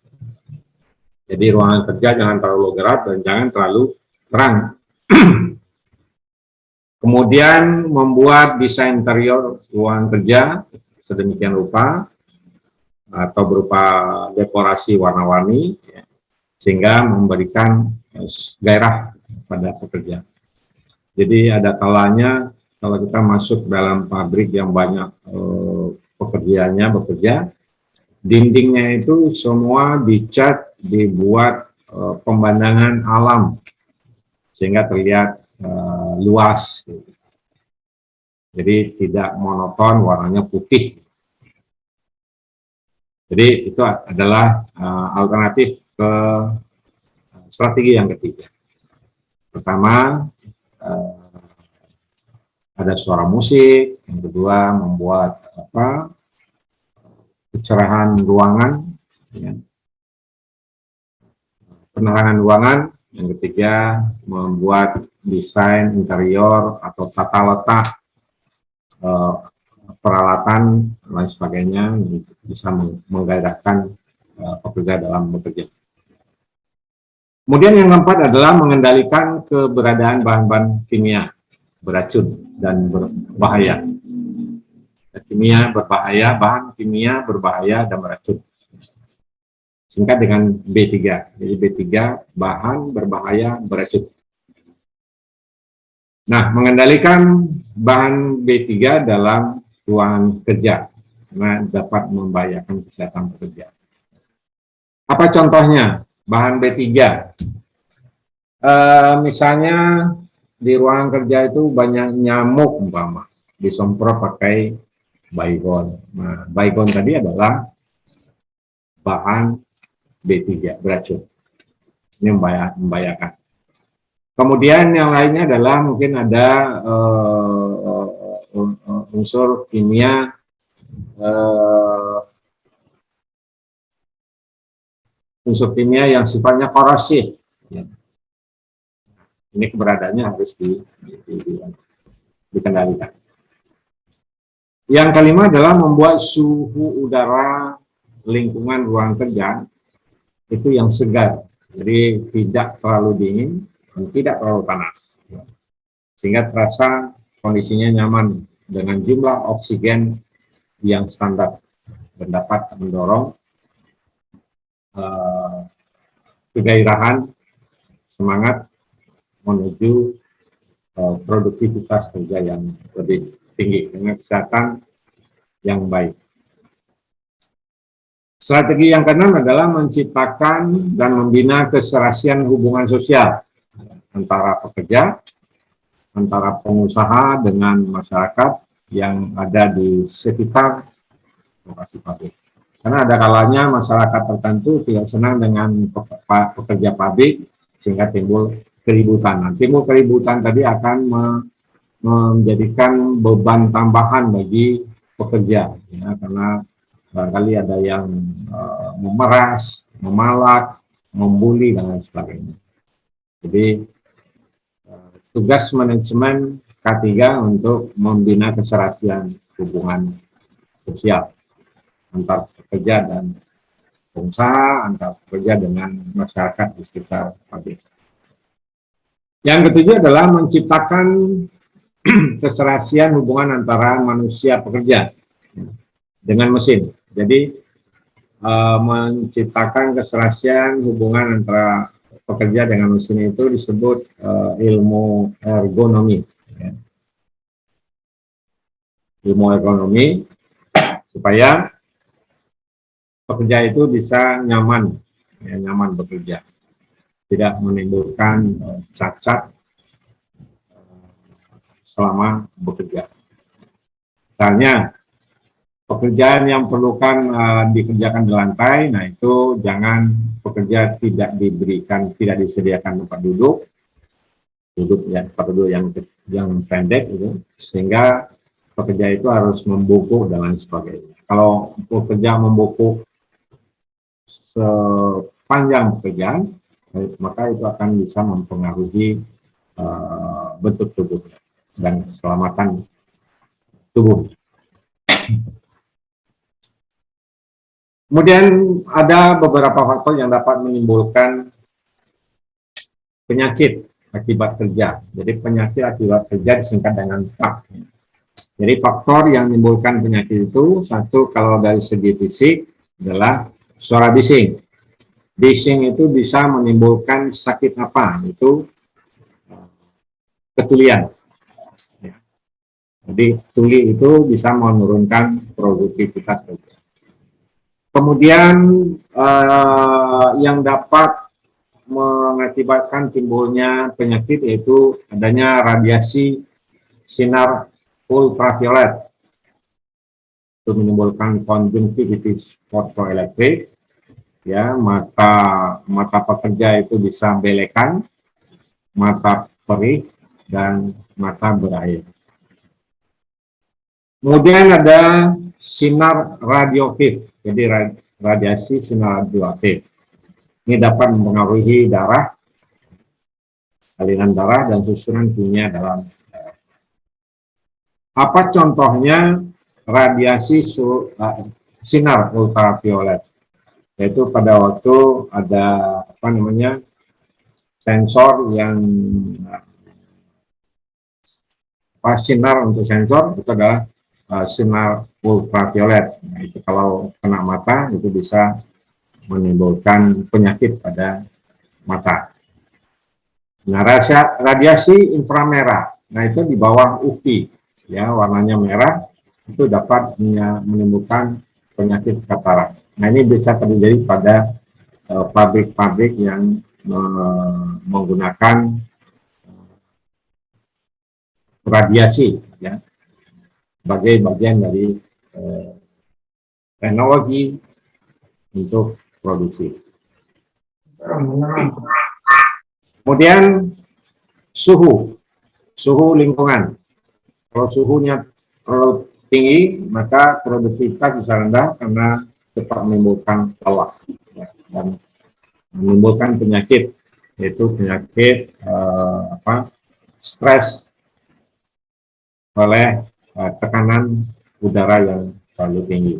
Jadi ruangan kerja jangan terlalu gelap dan jangan terlalu terang. Kemudian membuat desain interior ruangan kerja sedemikian rupa atau berupa dekorasi warna-warni, ya, sehingga memberikan gairah pada pekerja. Jadi ada kalanya kalau kita masuk dalam pabrik yang banyak bekerja, dindingnya itu semua dicat, dibuat pemandangan alam sehingga terlihat luas. Jadi tidak monoton, warnanya putih. Jadi itu adalah alternatif ke strategi yang ketiga. Pertama, ada suara musik. Yang kedua, membuat kecerahan ruangan, ya, penerangan ruangan. Yang ketiga, membuat desain interior atau tata letak peralatan dan lain sebagainya, bisa menggairahkan pekerja dalam bekerja. Kemudian yang keempat adalah mengendalikan keberadaan bahan-bahan kimia. beracun dan berbahaya. Kimia berbahaya, bahan kimia berbahaya dan beracun. Singkat dengan B3. Jadi B3 bahan berbahaya beracun. Nah, mengendalikan bahan B3 dalam ruangan kerja karena dapat membahayakan kesehatan pekerja. Apa contohnya bahan B3? Misalnya di ruangan kerja itu banyak nyamuk umpama, disemprot pakai baygon. Nah, baygon tadi adalah bahan B3 beracun. Ini membahayakan. Kemudian yang lainnya adalah mungkin ada unsur kimia yang sifatnya korosif. Ini keberadaannya harus dikendalikan. Yang kelima adalah membuat suhu udara lingkungan ruang kerja itu yang segar. Jadi tidak terlalu dingin dan tidak terlalu panas. Sehingga terasa kondisinya nyaman dengan jumlah oksigen yang standar dan dapat mendorong kegairahan, semangat menuju produktivitas kerja yang lebih tinggi dengan kesehatan yang baik. Strategi yang keenam adalah menciptakan dan membina keserasian hubungan sosial antara pekerja, antara pengusaha dengan masyarakat yang ada di sekitar lokasi pabrik. Karena ada kalanya masyarakat tertentu tidak senang dengan pekerja pabrik sehingga timbul keributan. Nah, timbul keributan tadi akan menjadikan beban tambahan bagi pekerja, ya, karena barangkali ada yang memeras, memalak, membuli dan lain sebagainya. Jadi tugas manajemen K3 untuk membina keserasian hubungan sosial antar pekerja dan pengusaha, antar pekerja dengan masyarakat di sekitar pabrik. Yang ketujuh adalah menciptakan keserasian hubungan antara manusia pekerja dengan mesin. Jadi menciptakan keserasian hubungan antara pekerja dengan mesin itu disebut ilmu ergonomi. Ya. Ilmu ergonomi supaya pekerja itu bisa nyaman, ya, nyaman bekerja, tidak menimbulkan cacat selama bekerja. Misalnya pekerjaan yang perlukan dikerjakan di lantai, nah itu jangan pekerja tidak disediakan tempat duduk ya, tempat duduk yang pendek itu, sehingga pekerja itu harus membungkuk dan lain sebagainya. Kalau pekerja membungkuk sepanjang pekerjaan, maka itu akan bisa mempengaruhi bentuk tubuh dan keselamatan tubuh. Kemudian ada beberapa faktor yang dapat menimbulkan penyakit akibat kerja. Jadi penyakit akibat kerja disingkat dengan PAK. Jadi faktor yang menimbulkan penyakit itu, satu kalau dari segi fisik adalah suara bising. Bising itu bisa menimbulkan sakit apa? Itu ketulian. Jadi tuli itu bisa menurunkan produktivitas kerja. Kemudian yang dapat mengakibatkan timbulnya penyakit yaitu adanya radiasi sinar ultraviolet. Itu menimbulkan konjungtivitis fotoelektrik, ya, mata pekerja itu bisa belekan, mata perih dan mata berair. Kemudian ada sinar radioaktif, jadi radiasi sinar radioaktif. Ini dapat mempengaruhi darah, aliran darah dan susunan kimia dalam darah. Apa contohnya radiasi sinar ultraviolet? Yaitu pada waktu ada sensor yang sinar untuk sensor itu adalah sinar ultraviolet. Nah, itu kalau kena mata itu bisa menimbulkan penyakit pada mata. Nah, radiasi inframerah, nah itu di bawah UV, ya warnanya merah, itu dapat menimbulkan penyakit katarak. Nah, ini bisa terjadi pada pabrik-pabrik yang menggunakan radiasi, ya, sebagai bagian dari teknologi untuk produksi. Kemudian suhu lingkungan. Kalau suhunya terlalu tinggi, maka produktivitas bisa rendah karena cepat menimbulkan lelah, ya, dan menimbulkan penyakit, yaitu penyakit stres oleh tekanan udara yang terlalu tinggi.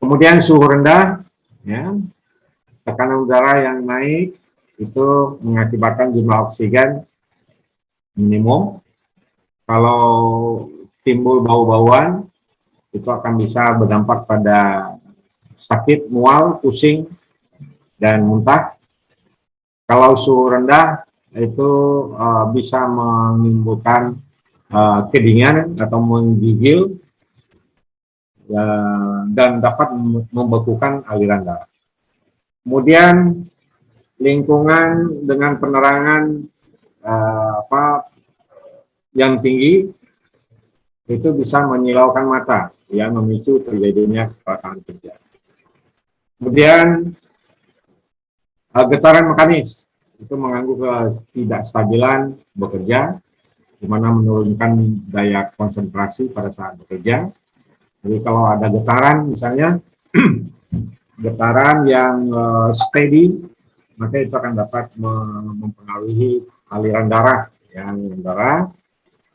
Kemudian suhu rendah, ya, tekanan udara yang naik itu mengakibatkan jumlah oksigen minimum. Kalau timbul bau-bauan, itu akan bisa berdampak pada sakit, mual, pusing, dan muntah. Kalau suhu rendah, itu bisa menimbulkan kedinginan atau menggigil, dan dapat membekukan aliran darah. Kemudian lingkungan dengan penerangan yang tinggi itu bisa menyilaukan mata, ya, memicu terjadinya kecelakaan kerja. Kemudian getaran mekanis itu mengganggu ketidakstabilan bekerja, di mana menurunkan daya konsentrasi pada saat bekerja. Jadi kalau ada getaran, misalnya getaran yang steady, maka itu akan dapat mempengaruhi aliran darah,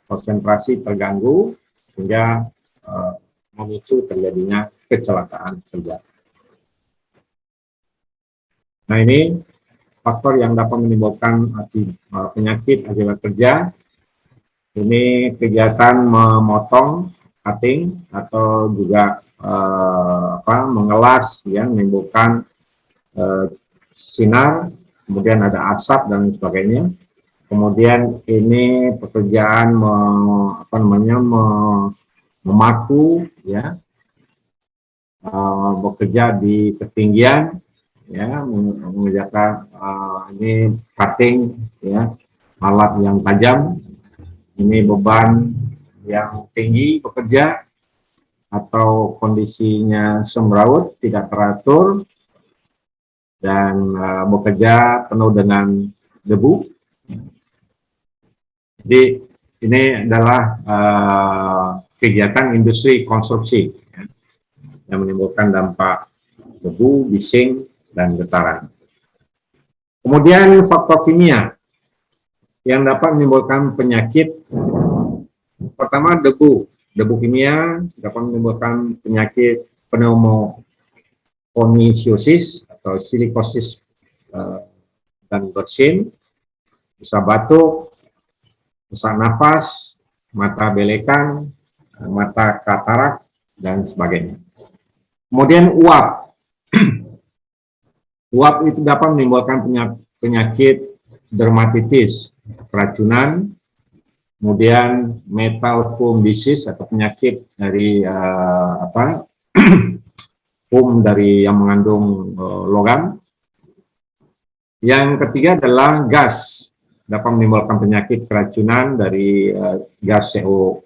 konsentrasi terganggu sehingga memicu terjadinya kecelakaan kerja. Nah, ini faktor yang dapat menimbulkan penyakit akibat kerja. Ini kegiatan memotong, cutting, atau juga mengelas, ya, menimbulkan sinar, kemudian ada asap dan sebagainya. Kemudian ini pekerjaan memaku, ya, bekerja di ketinggian, ya, mengerjakan ini cutting, ya, alat yang tajam, ini beban yang tinggi bekerja, atau kondisinya semrawut, tidak teratur, dan bekerja penuh dengan debu. Jadi ini adalah kegiatan industri konstruksi, ya, yang menimbulkan dampak debu, bising, dan getaran. Kemudian faktor kimia yang dapat menimbulkan penyakit. Pertama, debu kimia dapat menimbulkan penyakit pneumokoniosis atau silikosis dan bersin, bisa batuk, sesak nafas, mata belekan, mata katarak, dan sebagainya. Kemudian uap. Uap itu dapat menimbulkan penyakit dermatitis, keracunan, kemudian metal foam disease atau penyakit dari foam dari yang mengandung logam. Yang ketiga adalah gas, dapat menimbulkan penyakit keracunan dari gas CO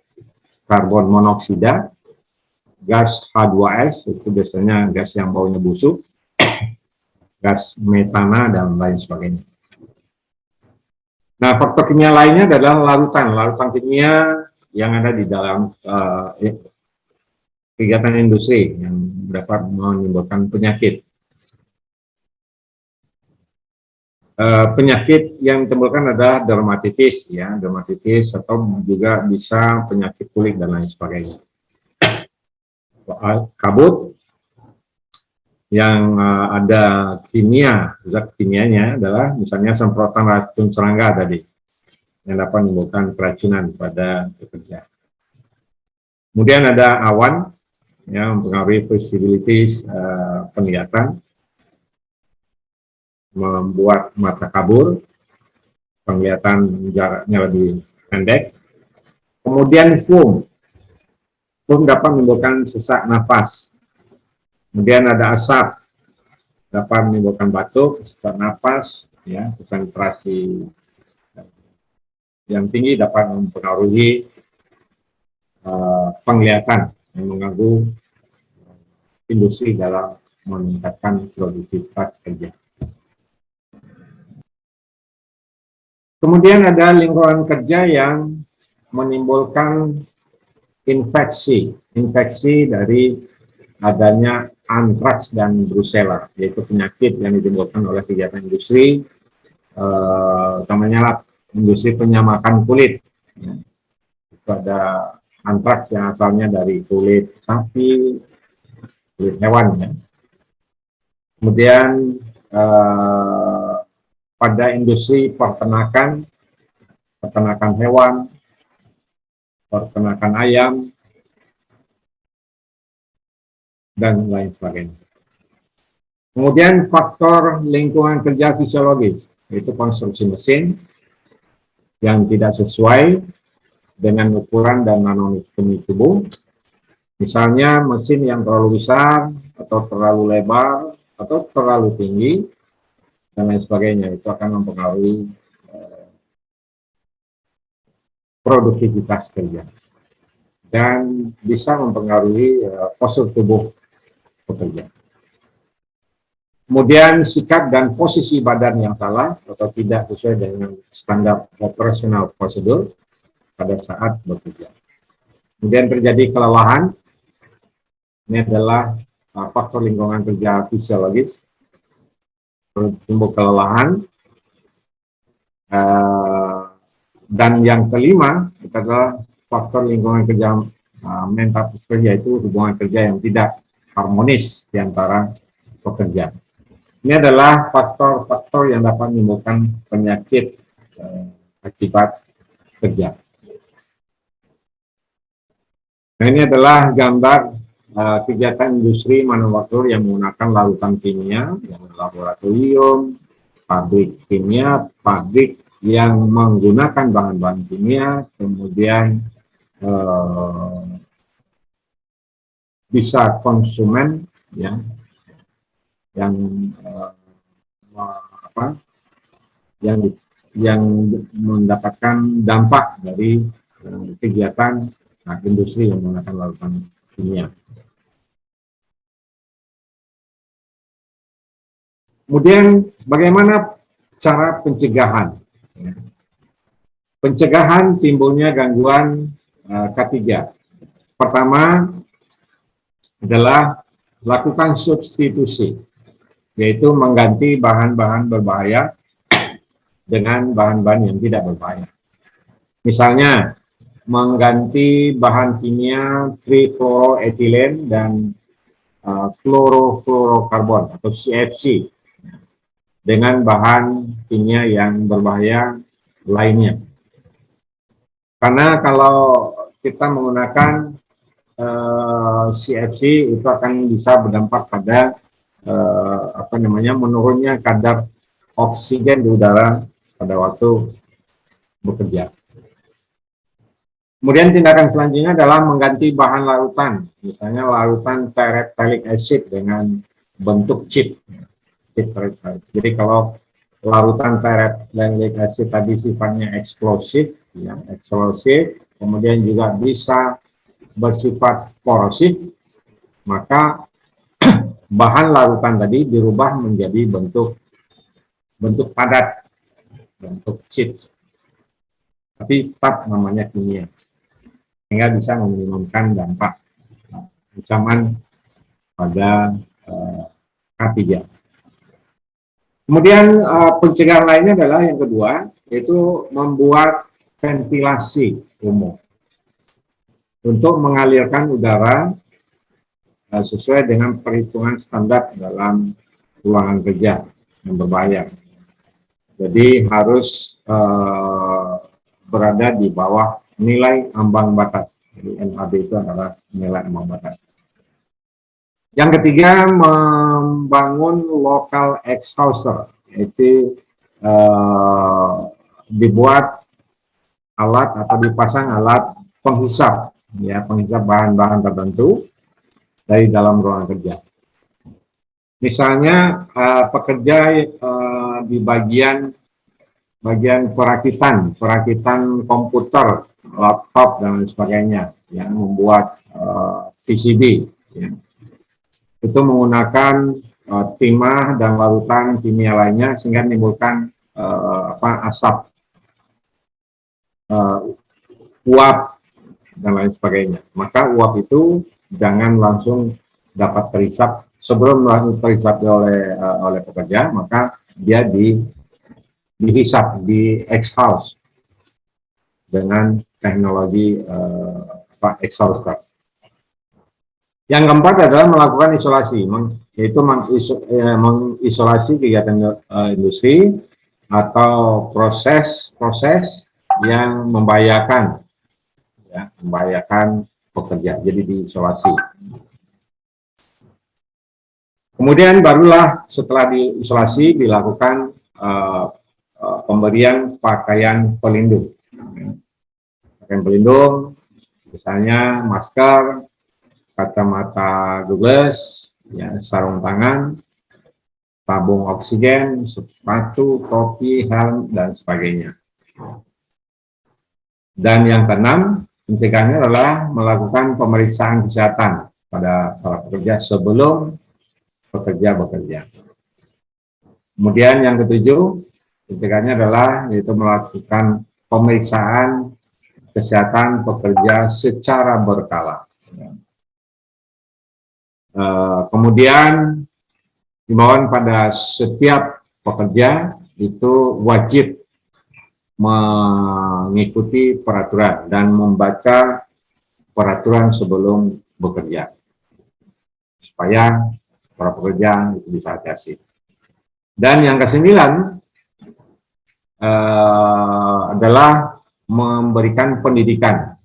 karbon monoksida, gas H2S, itu biasanya gas yang baunya busuk, gas metana, dan lain sebagainya. Nah, faktor kimia lainnya adalah larutan kimia yang ada di dalam kegiatan industri yang dapat menimbulkan penyakit. Penyakit yang ditimbulkan adalah dermatitis, ya, dermatitis, atau juga bisa penyakit kulit dan lain sebagainya. Kabut yang ada zat kimianya adalah misalnya semprotan racun serangga tadi. yang dapat menimbulkan keracunan pada pekerja. Kemudian ada awan yang mempengaruhi visibilitas penglihatan, membuat mata kabur, penglihatan jaraknya lebih pendek. Kemudian foam dapat menimbulkan sesak napas. Kemudian ada asap, dapat menimbulkan batuk, sesak napas, ya, konsentrasi yang tinggi dapat mempengaruhi penglihatan yang mengganggu industri dalam meningkatkan produktivitas kerja. Kemudian ada lingkungan kerja yang menimbulkan infeksi dari adanya antraks dan brucella, yaitu penyakit yang ditimbulkan oleh kegiatan industri, utamanya industri penyamakan kulit. Itu ada antraks yang asalnya dari kulit sapi, kulit hewan. Ya. Kemudian pada industri peternakan hewan, peternakan ayam, dan lain sebagainya. Kemudian faktor lingkungan kerja fisiologis, yaitu konstruksi mesin yang tidak sesuai dengan ukuran dan anatomi tubuh. Misalnya mesin yang terlalu besar, atau terlalu lebar, atau terlalu tinggi, dan lain sebagainya. Itu akan mempengaruhi produktivitas kerja dan bisa mempengaruhi postur tubuh pekerja. Kemudian sikap dan posisi badan yang salah atau tidak sesuai dengan standar operasional prosedur pada saat bekerja. Kemudian terjadi kelelahan. Ini adalah faktor lingkungan kerja fisiologis. Timbul kelelahan. Dan yang kelima itu adalah faktor lingkungan kerja mental kerja, itu hubungan kerja yang tidak harmonis di antara pekerja. Ini adalah faktor-faktor yang dapat menimbulkan penyakit akibat kerja. Nah, ini adalah gambar kegiatan industri manufaktur yang menggunakan larutan kimia, yang laboratorium, pabrik kimia, pabrik yang menggunakan bahan-bahan kimia, kemudian bisa konsumen ya, yang mendapatkan dampak dari kegiatan industri yang menggunakan larutan kimia. Kemudian bagaimana cara pencegahan? Pencegahan timbulnya gangguan K3. Pertama adalah lakukan substitusi, yaitu mengganti bahan-bahan berbahaya dengan bahan-bahan yang tidak berbahaya. Misalnya, mengganti bahan kimia trifluoroetilen dan chlorofluorokarbon atau CFC dengan bahan kimia yang berbahaya lainnya. Karena kalau kita menggunakan CFC itu akan bisa berdampak pada menurunnya kadar oksigen di udara pada waktu bekerja. Kemudian tindakan selanjutnya adalah mengganti bahan larutan, misalnya larutan terephthalic acid dengan bentuk chip. Jadi kalau larutan terephthalic acid tadi sifatnya eksplosif, kemudian juga bisa bersifat korosif, maka bahan larutan tadi dirubah menjadi bentuk padat, bentuk chips, tapi tetap namanya kimia, sehingga bisa meminimumkan dampak ancaman pada K3. Kemudian pencegahan lainnya adalah yang kedua, yaitu membuat ventilasi umum untuk mengalirkan udara sesuai dengan perhitungan standar dalam ruangan kerja yang berbahaya. Jadi harus berada di bawah nilai ambang batas. Jadi NAB itu adalah nilai ambang batas. Yang ketiga, membangun local exhauster, yaitu dibuat alat atau dipasang alat penghisap, ya, penghisap bahan-bahan tertentu dari dalam ruangan kerja. Misalnya pekerja di bagian perakitan komputer, laptop dan lain sebagainya, yang membuat PCB, ya. Itu menggunakan timah dan larutan kimia lainnya sehingga menimbulkan asap, uap dan lain sebagainya. Maka uap itu jangan langsung dapat terhisap sebelum terhisap oleh pekerja, maka dia dihisap, di exhaust dengan teknologi exhauster. Yang keempat adalah melakukan isolasi, yaitu mengisolasi kegiatan industri atau proses-proses yang membahayakan, ya, membahayakan pekerja, jadi diisolasi. Kemudian barulah setelah diisolasi dilakukan pemberian pakaian pelindung. Pakaian pelindung, misalnya masker, kacamata Douglas, ya, sarung tangan, tabung oksigen, sepatu, topi, helm, dan sebagainya. Dan yang keenam, pencegahannya adalah melakukan pemeriksaan kesehatan pada para pekerja sebelum pekerja bekerja. Kemudian yang ketujuh, pencegahannya adalah yaitu melakukan pemeriksaan kesehatan pekerja secara berkala. Kemudian himbauan pada setiap pekerja itu wajib mengikuti peraturan dan membaca peraturan sebelum bekerja supaya para pekerja itu bisa hati-hati. Dan yang kesembilan adalah memberikan pendidikan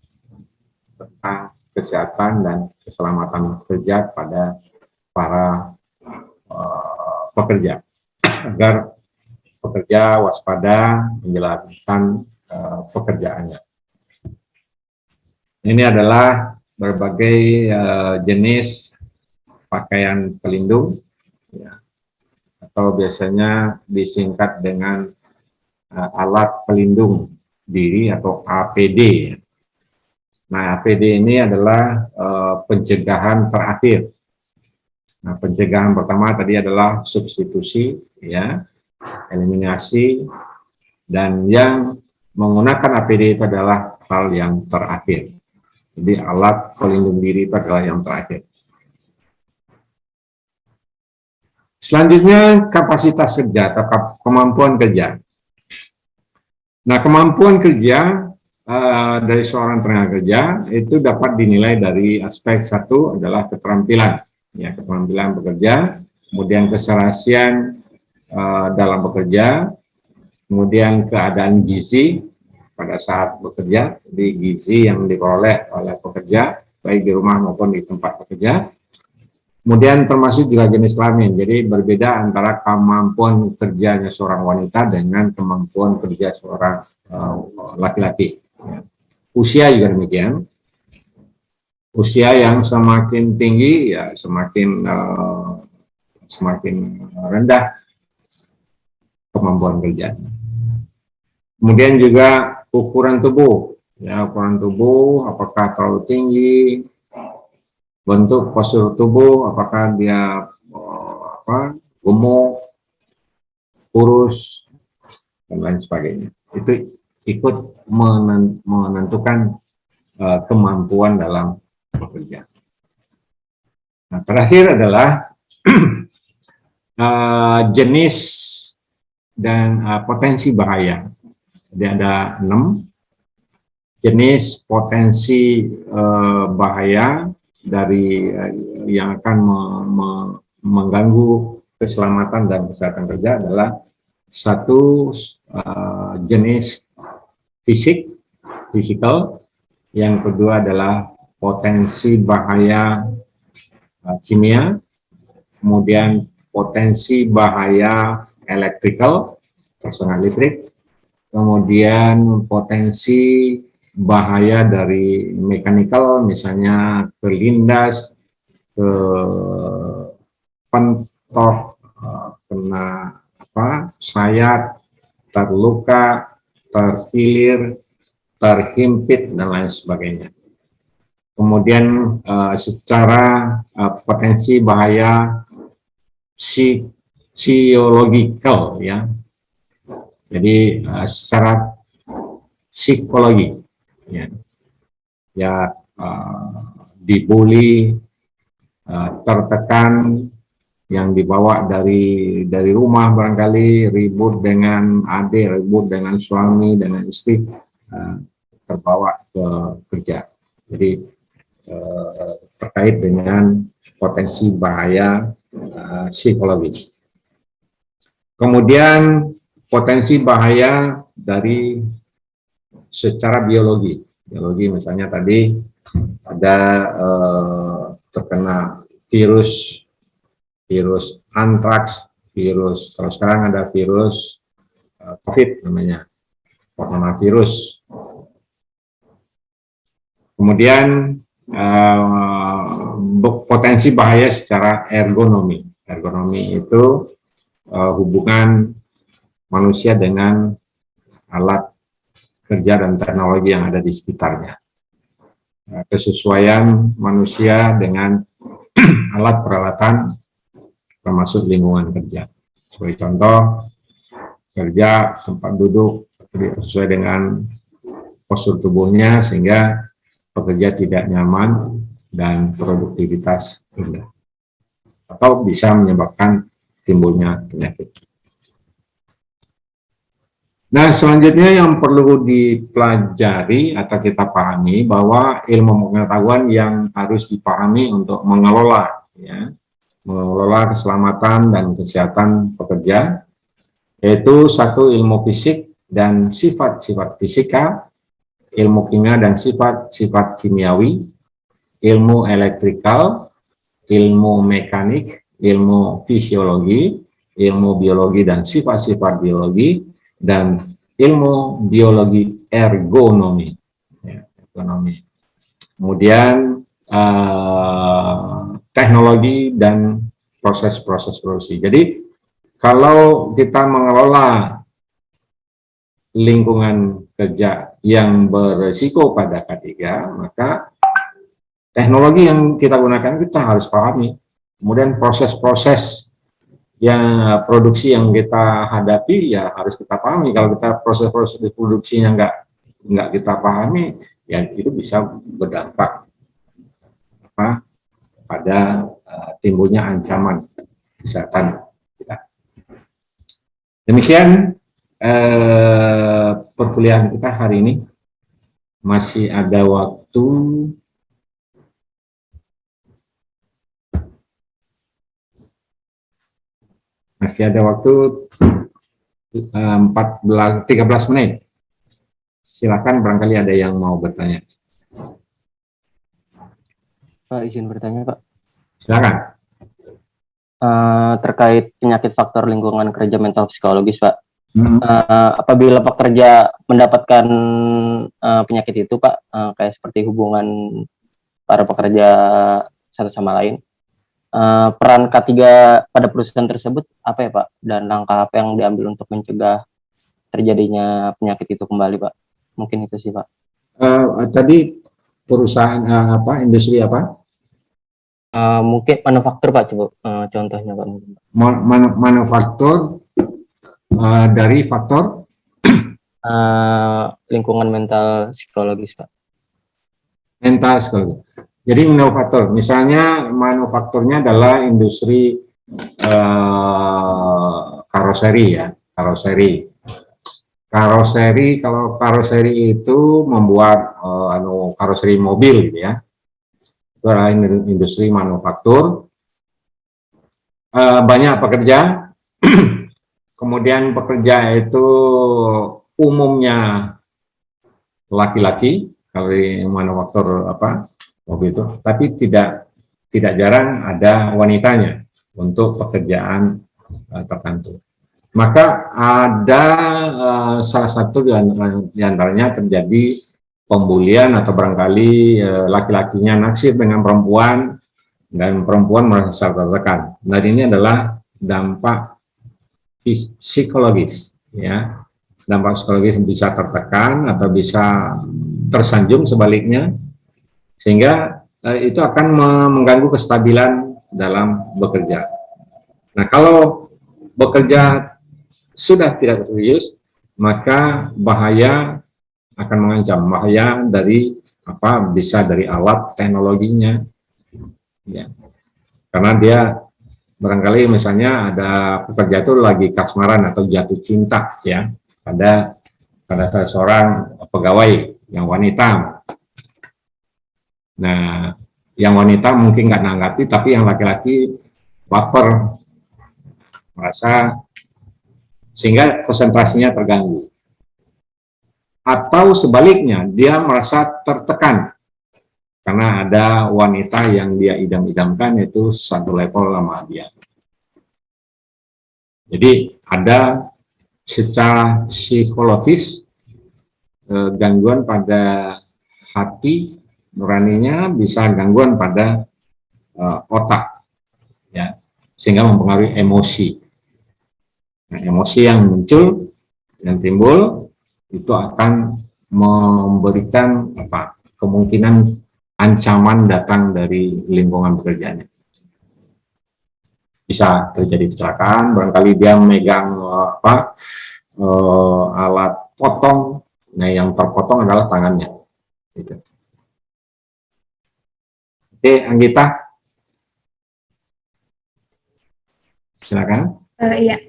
tentang kesehatan dan keselamatan kerja pada para pekerja agar pekerja waspada menjalankan pekerjaannya. Ini adalah berbagai jenis pakaian pelindung, ya, atau biasanya disingkat dengan alat pelindung diri atau APD. Nah, APD ini adalah pencegahan terakhir. Nah, pencegahan pertama tadi adalah substitusi, ya, eliminasi, dan yang menggunakan APD itu adalah hal yang terakhir. Jadi alat pelindung diri itu adalah yang terakhir. Selanjutnya kapasitas kerja atau kemampuan kerja. Nah, kemampuan kerja dari seorang tenaga kerja itu dapat dinilai dari aspek satu adalah keterampilan, ya, keterampilan bekerja, kemudian keserasian dalam bekerja, kemudian keadaan gizi pada saat bekerja, jadi gizi yang diperoleh oleh pekerja baik di rumah maupun di tempat bekerja. Kemudian termasuk juga jenis kelamin, jadi berbeda antara kemampuan kerjanya seorang wanita dengan kemampuan kerja seorang laki-laki. Usia juga demikian. Usia yang semakin tinggi, ya semakin rendah kemampuan kerja. Kemudian juga ukuran tubuh, ya, ukuran tubuh apakah terlalu tinggi, bentuk postur tubuh apakah dia gemuk, kurus, dan lain sebagainya. Itu ikut menentukan kemampuan dalam bekerja. Nah, terakhir adalah jenis dan potensi bahaya. Jadi ada 6 jenis potensi bahaya dari yang akan mengganggu keselamatan dan kesehatan kerja adalah satu jenis fisik, fisikal, yang kedua adalah potensi bahaya kimia, kemudian potensi bahaya elektrikal, personal listrik, kemudian potensi bahaya dari mekanikal, misalnya terlindas, ke pentok, kena sayat, terluka, terkilir, terhimpit, dan lain sebagainya. Kemudian secara potensi bahaya psikologikal, ya. Jadi secara psikologi, ya, dibully, tertekan, yang dibawa dari rumah barangkali, ribut dengan adik, ribut dengan suami, dengan istri, terbawa ke kerja. Jadi terkait dengan potensi bahaya psikologis. Kemudian potensi bahaya dari secara biologi. Biologi misalnya tadi ada terkena virus antraks, kalau sekarang ada virus COVID namanya, coronavirus. Kemudian potensi bahaya secara ergonomi. Ergonomi itu hubungan manusia dengan alat kerja dan teknologi yang ada di sekitarnya. Kesesuaian manusia dengan alat peralatan termasuk lingkungan kerja. Sebagai contoh, kerja tempat duduk sesuai dengan postur tubuhnya sehingga pekerja tidak nyaman dan produktivitas rendah, atau bisa menyebabkan timbulnya penyakit. Nah, selanjutnya yang perlu dipelajari atau kita pahami bahwa ilmu pengetahuan yang harus dipahami untuk mengelola, mengelola keselamatan dan kesehatan pekerja, yaitu satu, ilmu fisik dan sifat-sifat fisika, ilmu kimia dan sifat-sifat kimiawi, ilmu elektrikal, ilmu mekanik, ilmu fisiologi, ilmu biologi dan sifat-sifat biologi, dan ilmu biologi ergonomi. Kemudian teknologi dan proses-proses produksi. Jadi kalau kita mengelola lingkungan kerja yang berisiko pada K3, maka teknologi yang kita gunakan kita harus pahami. Kemudian proses-proses yang produksi yang kita hadapi ya harus kita pahami. Kalau kita proses-proses produksinya nggak kita pahami, ya itu bisa berdampak pada timbulnya ancaman kesehatan kita. Demikian perkuliahan kita hari ini. Masih ada waktu Masih ada waktu 13 menit. Silakan, barangkali ada yang mau bertanya. Pak, izin bertanya, Pak. Silakan. Terkait penyakit faktor lingkungan kerja mental psikologis, Pak. Apabila pekerja mendapatkan penyakit itu, Pak, kayak seperti hubungan para pekerja satu sama lain, peran K3 pada perusahaan tersebut apa ya, Pak? Dan langkah apa yang diambil untuk mencegah terjadinya penyakit itu kembali, Pak? Mungkin itu sih, Pak. Tadi perusahaan industri apa? Mungkin manufaktur, Pak, coba contohnya, Pak. Manufaktur dari faktor lingkungan mental psikologis, Pak. Mental psikologis. Jadi manufaktur, misalnya manufakturnya adalah industri karoseri, ya, karoseri. Kalau karoseri itu membuat karoseri mobil, gitu ya. Itu adalah industri manufaktur. Banyak pekerja, kemudian pekerja itu umumnya laki-laki kalau di manufaktur mobil itu, tapi tidak jarang ada wanitanya untuk pekerjaan tertentu. Maka ada salah satu di antaranya terjadi pembulian atau barangkali laki-lakinya naksir dengan perempuan dan perempuan merasa tertekan. Dan ini adalah dampak psikologis, ya. Dampak psikologis bisa tertekan atau bisa tersanjung sebaliknya, sehingga itu akan mengganggu kestabilan dalam bekerja. Nah, kalau bekerja sudah tidak serius, maka bahaya akan mengancam. Bahaya dari bisa dari alat teknologinya, ya. Karena dia barangkali misalnya ada pekerja itu lagi kasmaran atau jatuh cinta, ya, pada seorang pegawai yang wanita. Nah, yang wanita mungkin nggak nanggapi, tapi yang laki-laki baper, merasa, sehingga konsentrasinya terganggu. Atau sebaliknya, dia merasa tertekan karena ada wanita yang dia idam-idamkan itu satu level sama dia. Jadi ada secara psikologis gangguan pada hati nuraninya, bisa gangguan pada otak, ya, sehingga mempengaruhi emosi. Nah, emosi yang muncul, yang timbul, itu akan memberikan kemungkinan ancaman datang dari lingkungan pekerjaannya. Bisa terjadi kecelakaan, barangkali dia memegang alat potong, nah yang terpotong adalah tangannya. Gitu. Oke, Anggita, silakan. Iya.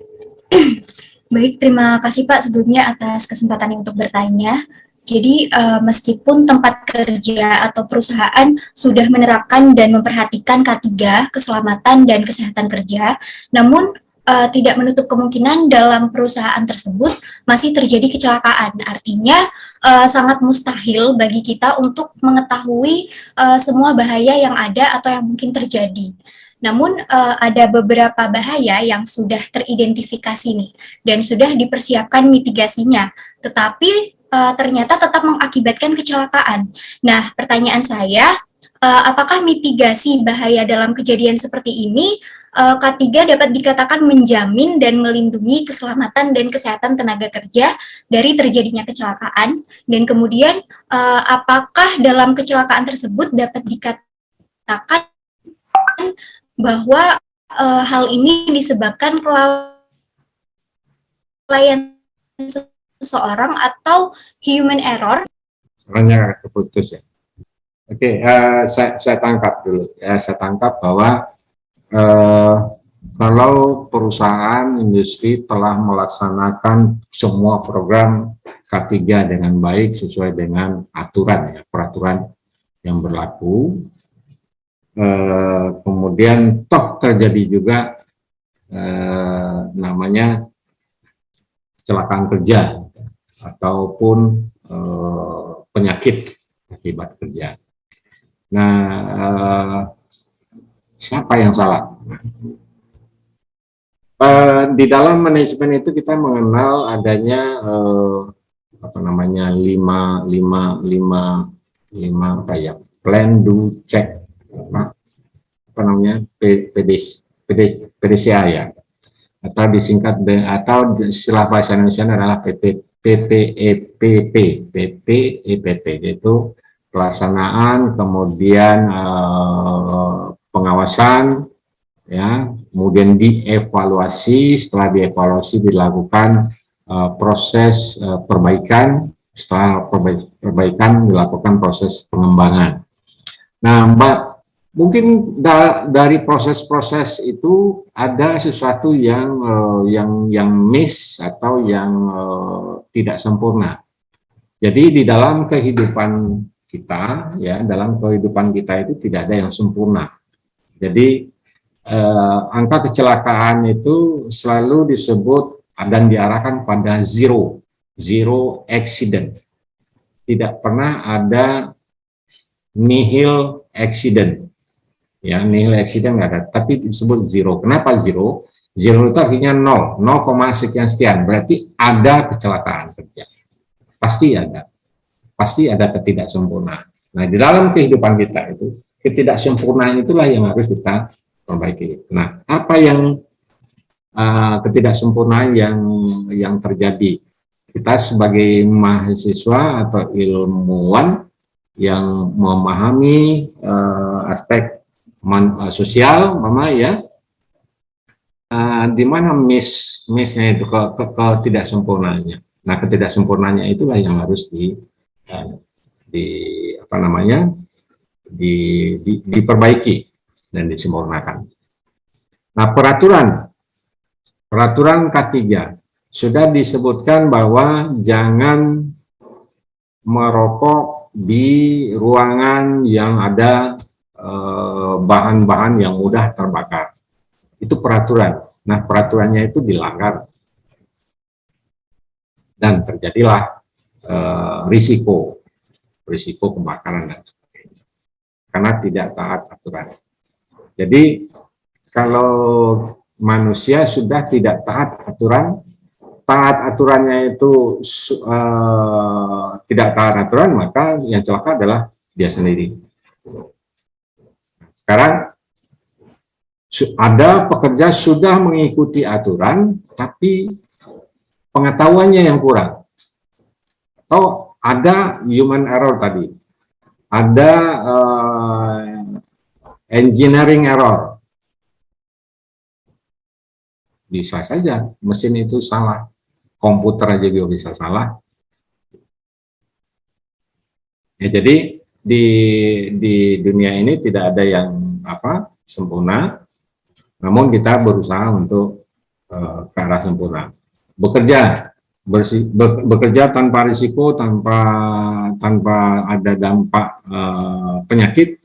Baik, terima kasih Pak sebelumnya atas kesempatan untuk bertanya. Jadi meskipun tempat kerja atau perusahaan sudah menerapkan dan memperhatikan K3, keselamatan dan kesehatan kerja, namun tidak menutup kemungkinan dalam perusahaan tersebut masih terjadi kecelakaan. Artinya sangat mustahil bagi kita untuk mengetahui semua bahaya yang ada atau yang mungkin terjadi. Namun ada beberapa bahaya yang sudah teridentifikasi nih dan sudah dipersiapkan mitigasinya, tetapi ternyata tetap mengakibatkan kecelakaan. Nah, pertanyaan saya, apakah mitigasi bahaya dalam kejadian seperti ini K3 dapat dikatakan menjamin dan melindungi keselamatan dan kesehatan tenaga kerja dari terjadinya kecelakaan? Dan kemudian apakah dalam kecelakaan tersebut dapat dikatakan bahwa hal ini disebabkan kelalaian seseorang atau human error? Suaranya keputus ya. Oke, saya tangkap dulu. Ya, saya tangkap bahwa kalau perusahaan industri telah melaksanakan semua program K3 dengan baik sesuai dengan aturan, ya, peraturan yang berlaku, kemudian toh terjadi juga namanya kecelakaan kerja ataupun penyakit akibat kerja. Nah, siapa yang salah? Di dalam manajemen itu kita mengenal adanya plan, do, check, PDCA ya, atau disingkat atau istilah bahasa Indonesia adalah PPEPT, yaitu pelaksanaan, kemudian pengawasan, ya, kemudian dievaluasi, setelah dievaluasi dilakukan proses perbaikan, setelah perbaikan dilakukan proses pengembangan. Nah, Mbak, mungkin dari proses-proses itu ada sesuatu yang miss atau yang tidak sempurna. Jadi di dalam kehidupan kita, ya, dalam kehidupan kita itu tidak ada yang sempurna. Jadi angka kecelakaan itu selalu disebut dan diarahkan pada zero accident. tidak pernah ada nihil accident. Ya, nihil accident nggak ada, tapi disebut zero. Kenapa zero? Zero itu artinya 0 sekian, berarti ada kecelakaan kerja. Pasti ada ketidaksempurnaan. Nah, di dalam kehidupan kita itu, ketidaksempurnaan itulah yang harus kita perbaiki. Nah, apa yang ketidaksempurnaan yang terjadi? Kita sebagai mahasiswa atau ilmuwan yang memahami aspek sosial, mama ya, di mana miss-nya itu ketidaksempurnaannya. Nah, ketidaksempurnaannya itulah yang harus diperbaiki dan disempurnakan. Nah, peraturan K3 sudah disebutkan bahwa jangan merokok di ruangan yang ada bahan-bahan yang mudah terbakar. Itu peraturan. Nah, peraturannya itu dilanggar dan terjadilah risiko kebakaran dan sebagainya karena tidak taat aturan. Jadi kalau manusia sudah tidak taat aturannya itu tidak taat aturan, maka yang celaka adalah dia sendiri. Sekarang ada pekerja sudah mengikuti aturan, tapi pengetahuannya yang kurang. Atau ada human error tadi, ada engineering error. Bisa saja mesin itu salah, komputer aja juga bisa salah. Ya, jadi di dunia ini tidak ada yang sempurna, namun kita berusaha untuk ke arah sempurna. Bekerja tanpa risiko, tanpa ada dampak penyakit,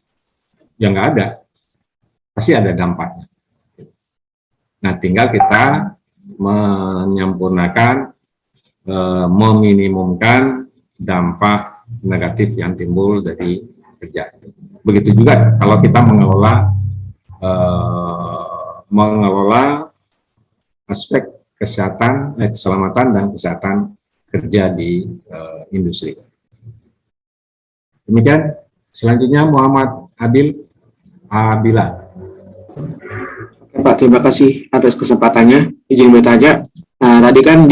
yang nggak ada, pasti ada dampaknya. Nah, tinggal kita menyempurnakan, meminimumkan dampak negatif yang timbul dari kerja. Begitu juga kalau kita mengelola aspek keselamatan dan kesehatan kerja di industri. Demikian. Selanjutnya Muhammad Abila. Pak, terima kasih atas kesempatannya. Izin bertanya. Nah, tadi kan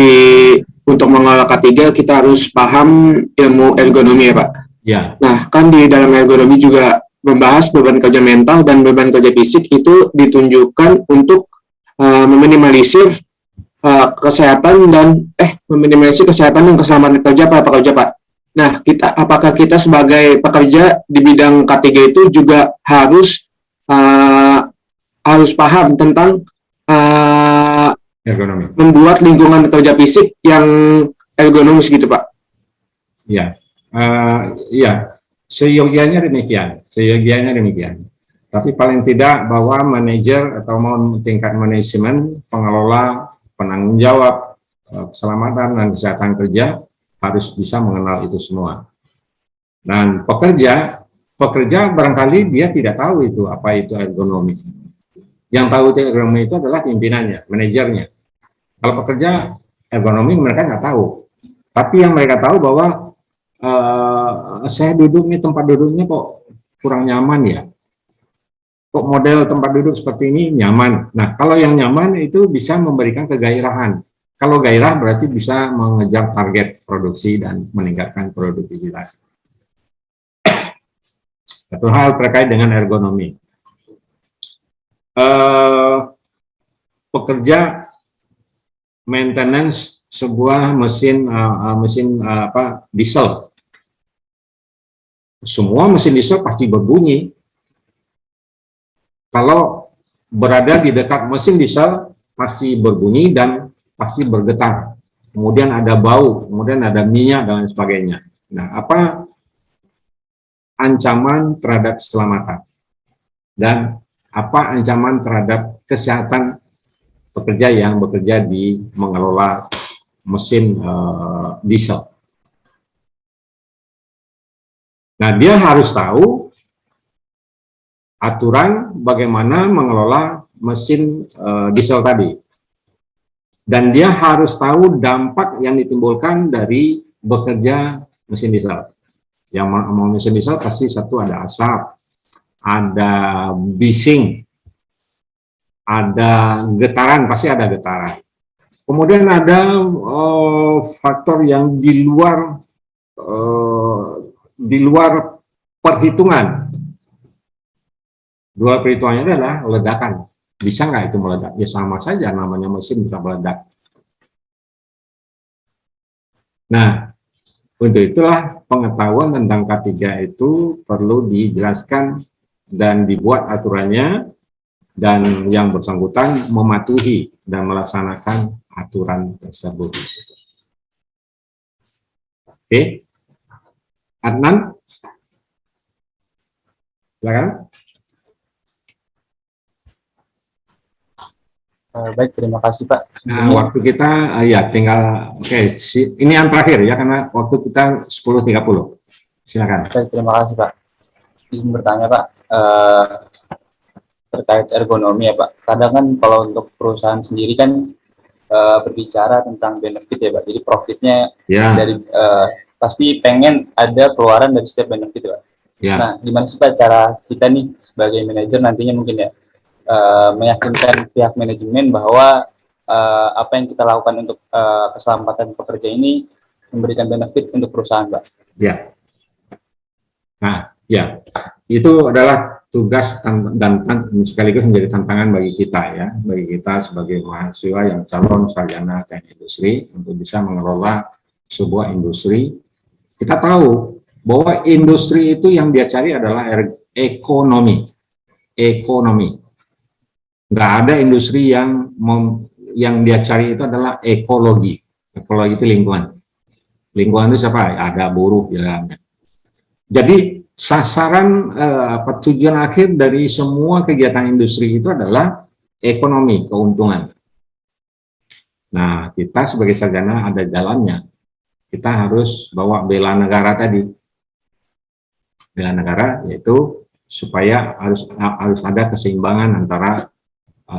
untuk mengelola K3 kita harus paham ilmu ergonomi ya, Pak. Ya. Nah, kan di dalam ergonomi juga membahas beban kerja mental dan beban kerja fisik itu ditunjukkan untuk meminimalisir kesehatan dan keselamatan kerja para pekerja, Pak. Nah, apakah kita sebagai pekerja di bidang K3 itu juga harus paham tentang Ergonomi. Membuat lingkungan kerja fisik yang ergonomis gitu, Pak? Ya, seyogianya demikian. Tapi paling tidak bahwa manajer atau tingkat manajemen, pengelola, penanggung jawab keselamatan dan kesehatan kerja harus bisa mengenal itu semua. Dan pekerja barangkali dia tidak tahu itu apa itu ergonomi. Yang tahu ergonomi itu adalah pimpinannya, manajernya. Kalau pekerja ergonomi mereka nggak tahu. Tapi yang mereka tahu bahwa saya duduk nih, tempat duduknya kok kurang nyaman ya. Kok model tempat duduk seperti ini nyaman. Nah, kalau yang nyaman itu bisa memberikan kegairahan. Kalau gairah berarti bisa mengejar target produksi dan meningkatkan produktivitas. Satu hal terkait dengan ergonomi. Pekerja maintenance sebuah mesin diesel. Semua mesin diesel pasti berbunyi. Kalau berada di dekat mesin diesel pasti berbunyi dan pasti bergetar. Kemudian ada bau, kemudian ada minyak dan sebagainya. Nah, apa ancaman terhadap keselamatan dan apa ancaman terhadap kesehatan pekerja yang bekerja di mengelola mesin diesel? Nah, dia harus tahu aturan bagaimana mengelola mesin diesel tadi. Dan dia harus tahu dampak yang ditimbulkan dari bekerja mesin diesel. Yang mau mesin diesel pasti satu ada asap, ada bising, ada getaran, pasti ada getaran. Kemudian ada faktor yang di luar perhitungan. Dua perhitungannya adalah ledakan. Bisa nggak itu meledak? Ya sama saja, namanya mesin bisa meledak. Nah, untuk itulah pengetahuan tentang K3 itu perlu dijelaskan dan dibuat aturannya, dan yang bersangkutan mematuhi dan melaksanakan aturan tersebut. Oke, Adnan, silakan. Baik, terima kasih Pak. Nah, waktu kita ya tinggal, ini yang terakhir ya, karena waktu kita 10.30. Silakan. Baik, terima kasih Pak. Izin bertanya Pak, terkait ergonomi ya Pak. Kadang kan kalau untuk perusahaan sendiri kan berbicara tentang benefit ya Pak. Jadi profitnya Ya. dari pasti pengen ada keluaran dari setiap benefit Pak. Ya. Nah, gimana sih Pak cara kita nih sebagai manajer nantinya mungkin ya meyakinkan pihak manajemen bahwa apa yang kita lakukan untuk keselamatan pekerja ini memberikan benefit untuk perusahaan, Pak. Ya. Nah, ya, itu adalah tugas dan sekaligus menjadi tantangan bagi kita ya, bagi kita sebagai mahasiswa yang calon sarjana teknik industri untuk bisa mengelola sebuah industri. Kita tahu bahwa industri itu yang dia cari adalah ekonomi. Nggak ada industri yang dia cari itu adalah ekologi. Ekologi itu lingkungan. Lingkungan itu siapa? Ada buruh di dalamnya. Jadi sasaran tujuan akhir dari semua kegiatan industri itu adalah ekonomi, keuntungan. Nah, kita sebagai sarjana ada jalannya. Kita harus bawa bela negara tadi. Bela negara yaitu supaya harus ada keseimbangan antara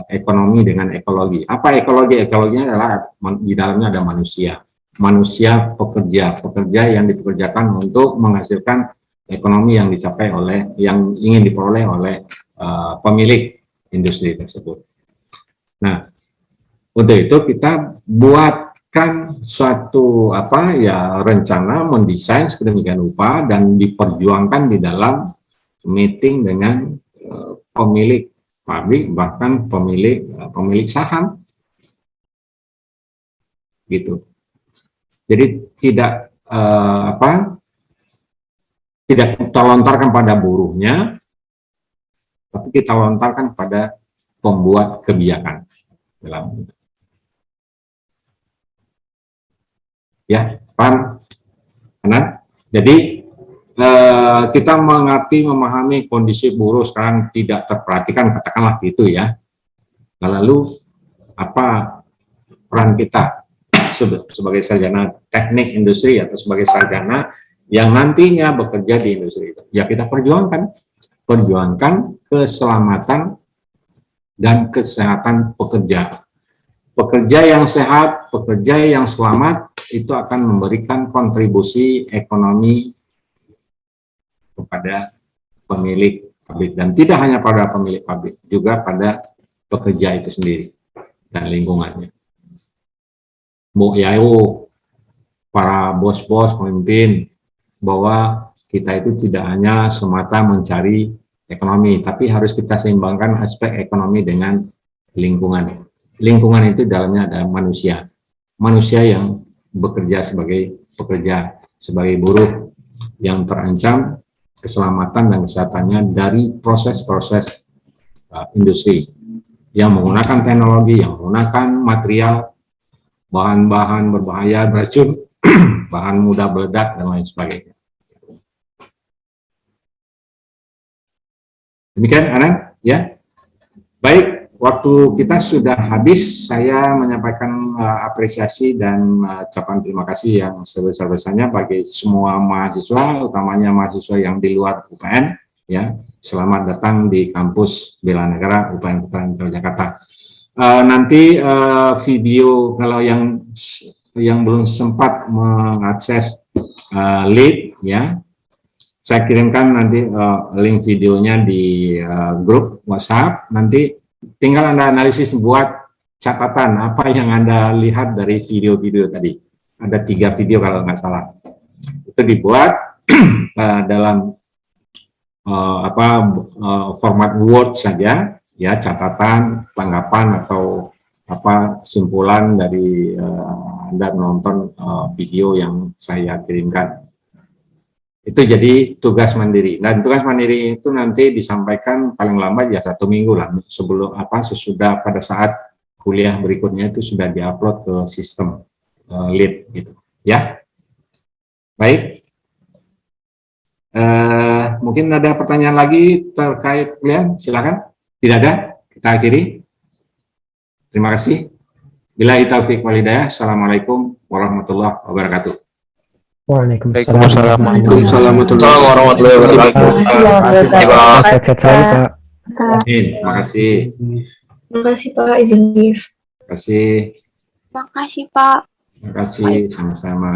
ekonomi dengan ekologi. Apa ekologi? Ekologinya adalah di dalamnya ada manusia. Manusia pekerja yang dipekerjakan untuk menghasilkan ekonomi yang dicapai yang ingin diperoleh oleh pemilik industri tersebut. Nah, untuk itu kita buatkan suatu rencana, mendesain sedemikian rupa dan diperjuangkan di dalam meeting dengan pemilik pabrik, bahkan pemilik saham, gitu. Jadi tidak kita lontarkan pada buruhnya, tapi kita lontarkan pada pembuat kebijakan dalam ya, paham? Karena jadi kita mengerti, memahami kondisi buruh sekarang tidak terperhatikan, katakanlah gitu ya. Lalu apa peran kita sebagai sarjana teknik industri atau sebagai sarjana yang nantinya bekerja di industri itu? Ya kita perjuangkan keselamatan dan kesehatan pekerja. Pekerja yang sehat, pekerja yang selamat itu akan memberikan kontribusi ekonomi kepada pemilik pabrik, dan tidak hanya pada pemilik pabrik, juga pada pekerja itu sendiri dan lingkungannya. Para bos-bos, pemimpin, bahwa kita itu tidak hanya semata mencari ekonomi, tapi harus kita seimbangkan aspek ekonomi dengan lingkungan. Lingkungan itu dalamnya ada manusia yang bekerja sebagai pekerja, sebagai buruh yang terancam keselamatan dan kesehatannya dari proses-proses industri yang menggunakan teknologi, yang menggunakan material, bahan-bahan berbahaya, beracun, bahan mudah meledak, dan lain sebagainya. Demikian, Anak, ya. Baik, waktu kita sudah habis. Saya menyampaikan apresiasi dan ucapan terima kasih yang sebesar-besarnya bagi semua mahasiswa, utamanya mahasiswa yang di luar UPN. Ya, selamat datang di kampus Bela Negara UPN Jakarta. Nanti video kalau yang belum sempat mengakses lead, ya, saya kirimkan nanti link videonya di grup WhatsApp. Nanti tinggal Anda analisis, buat catatan apa yang Anda lihat dari video-video tadi. Ada 3 video kalau nggak salah. Itu dibuat dalam format Word saja, ya, catatan, tanggapan atau kesimpulan dari Anda menonton video yang saya kirimkan. Itu jadi tugas mandiri. Dan tugas mandiri itu nanti disampaikan paling lambat ya 1 minggu lah sebelum sesudah pada saat kuliah berikutnya itu sudah diupload ke sistem lead gitu. Ya, baik. Mungkin ada pertanyaan lagi terkait kuliah, silakan. Tidak ada, kita akhiri. Terima kasih. Billahi taufiq wal hidayah. Assalamualaikum warahmatullahi wabarakatuh. Waalaikumsalam. Waalaikumsalam warahmatullahi wabarakatuh. Sehat-sehat selalu, Pak. Terima kasih. Terima kasih Pak, izin live. Terima kasih. Terima kasih Pak. Terima kasih, sama-sama.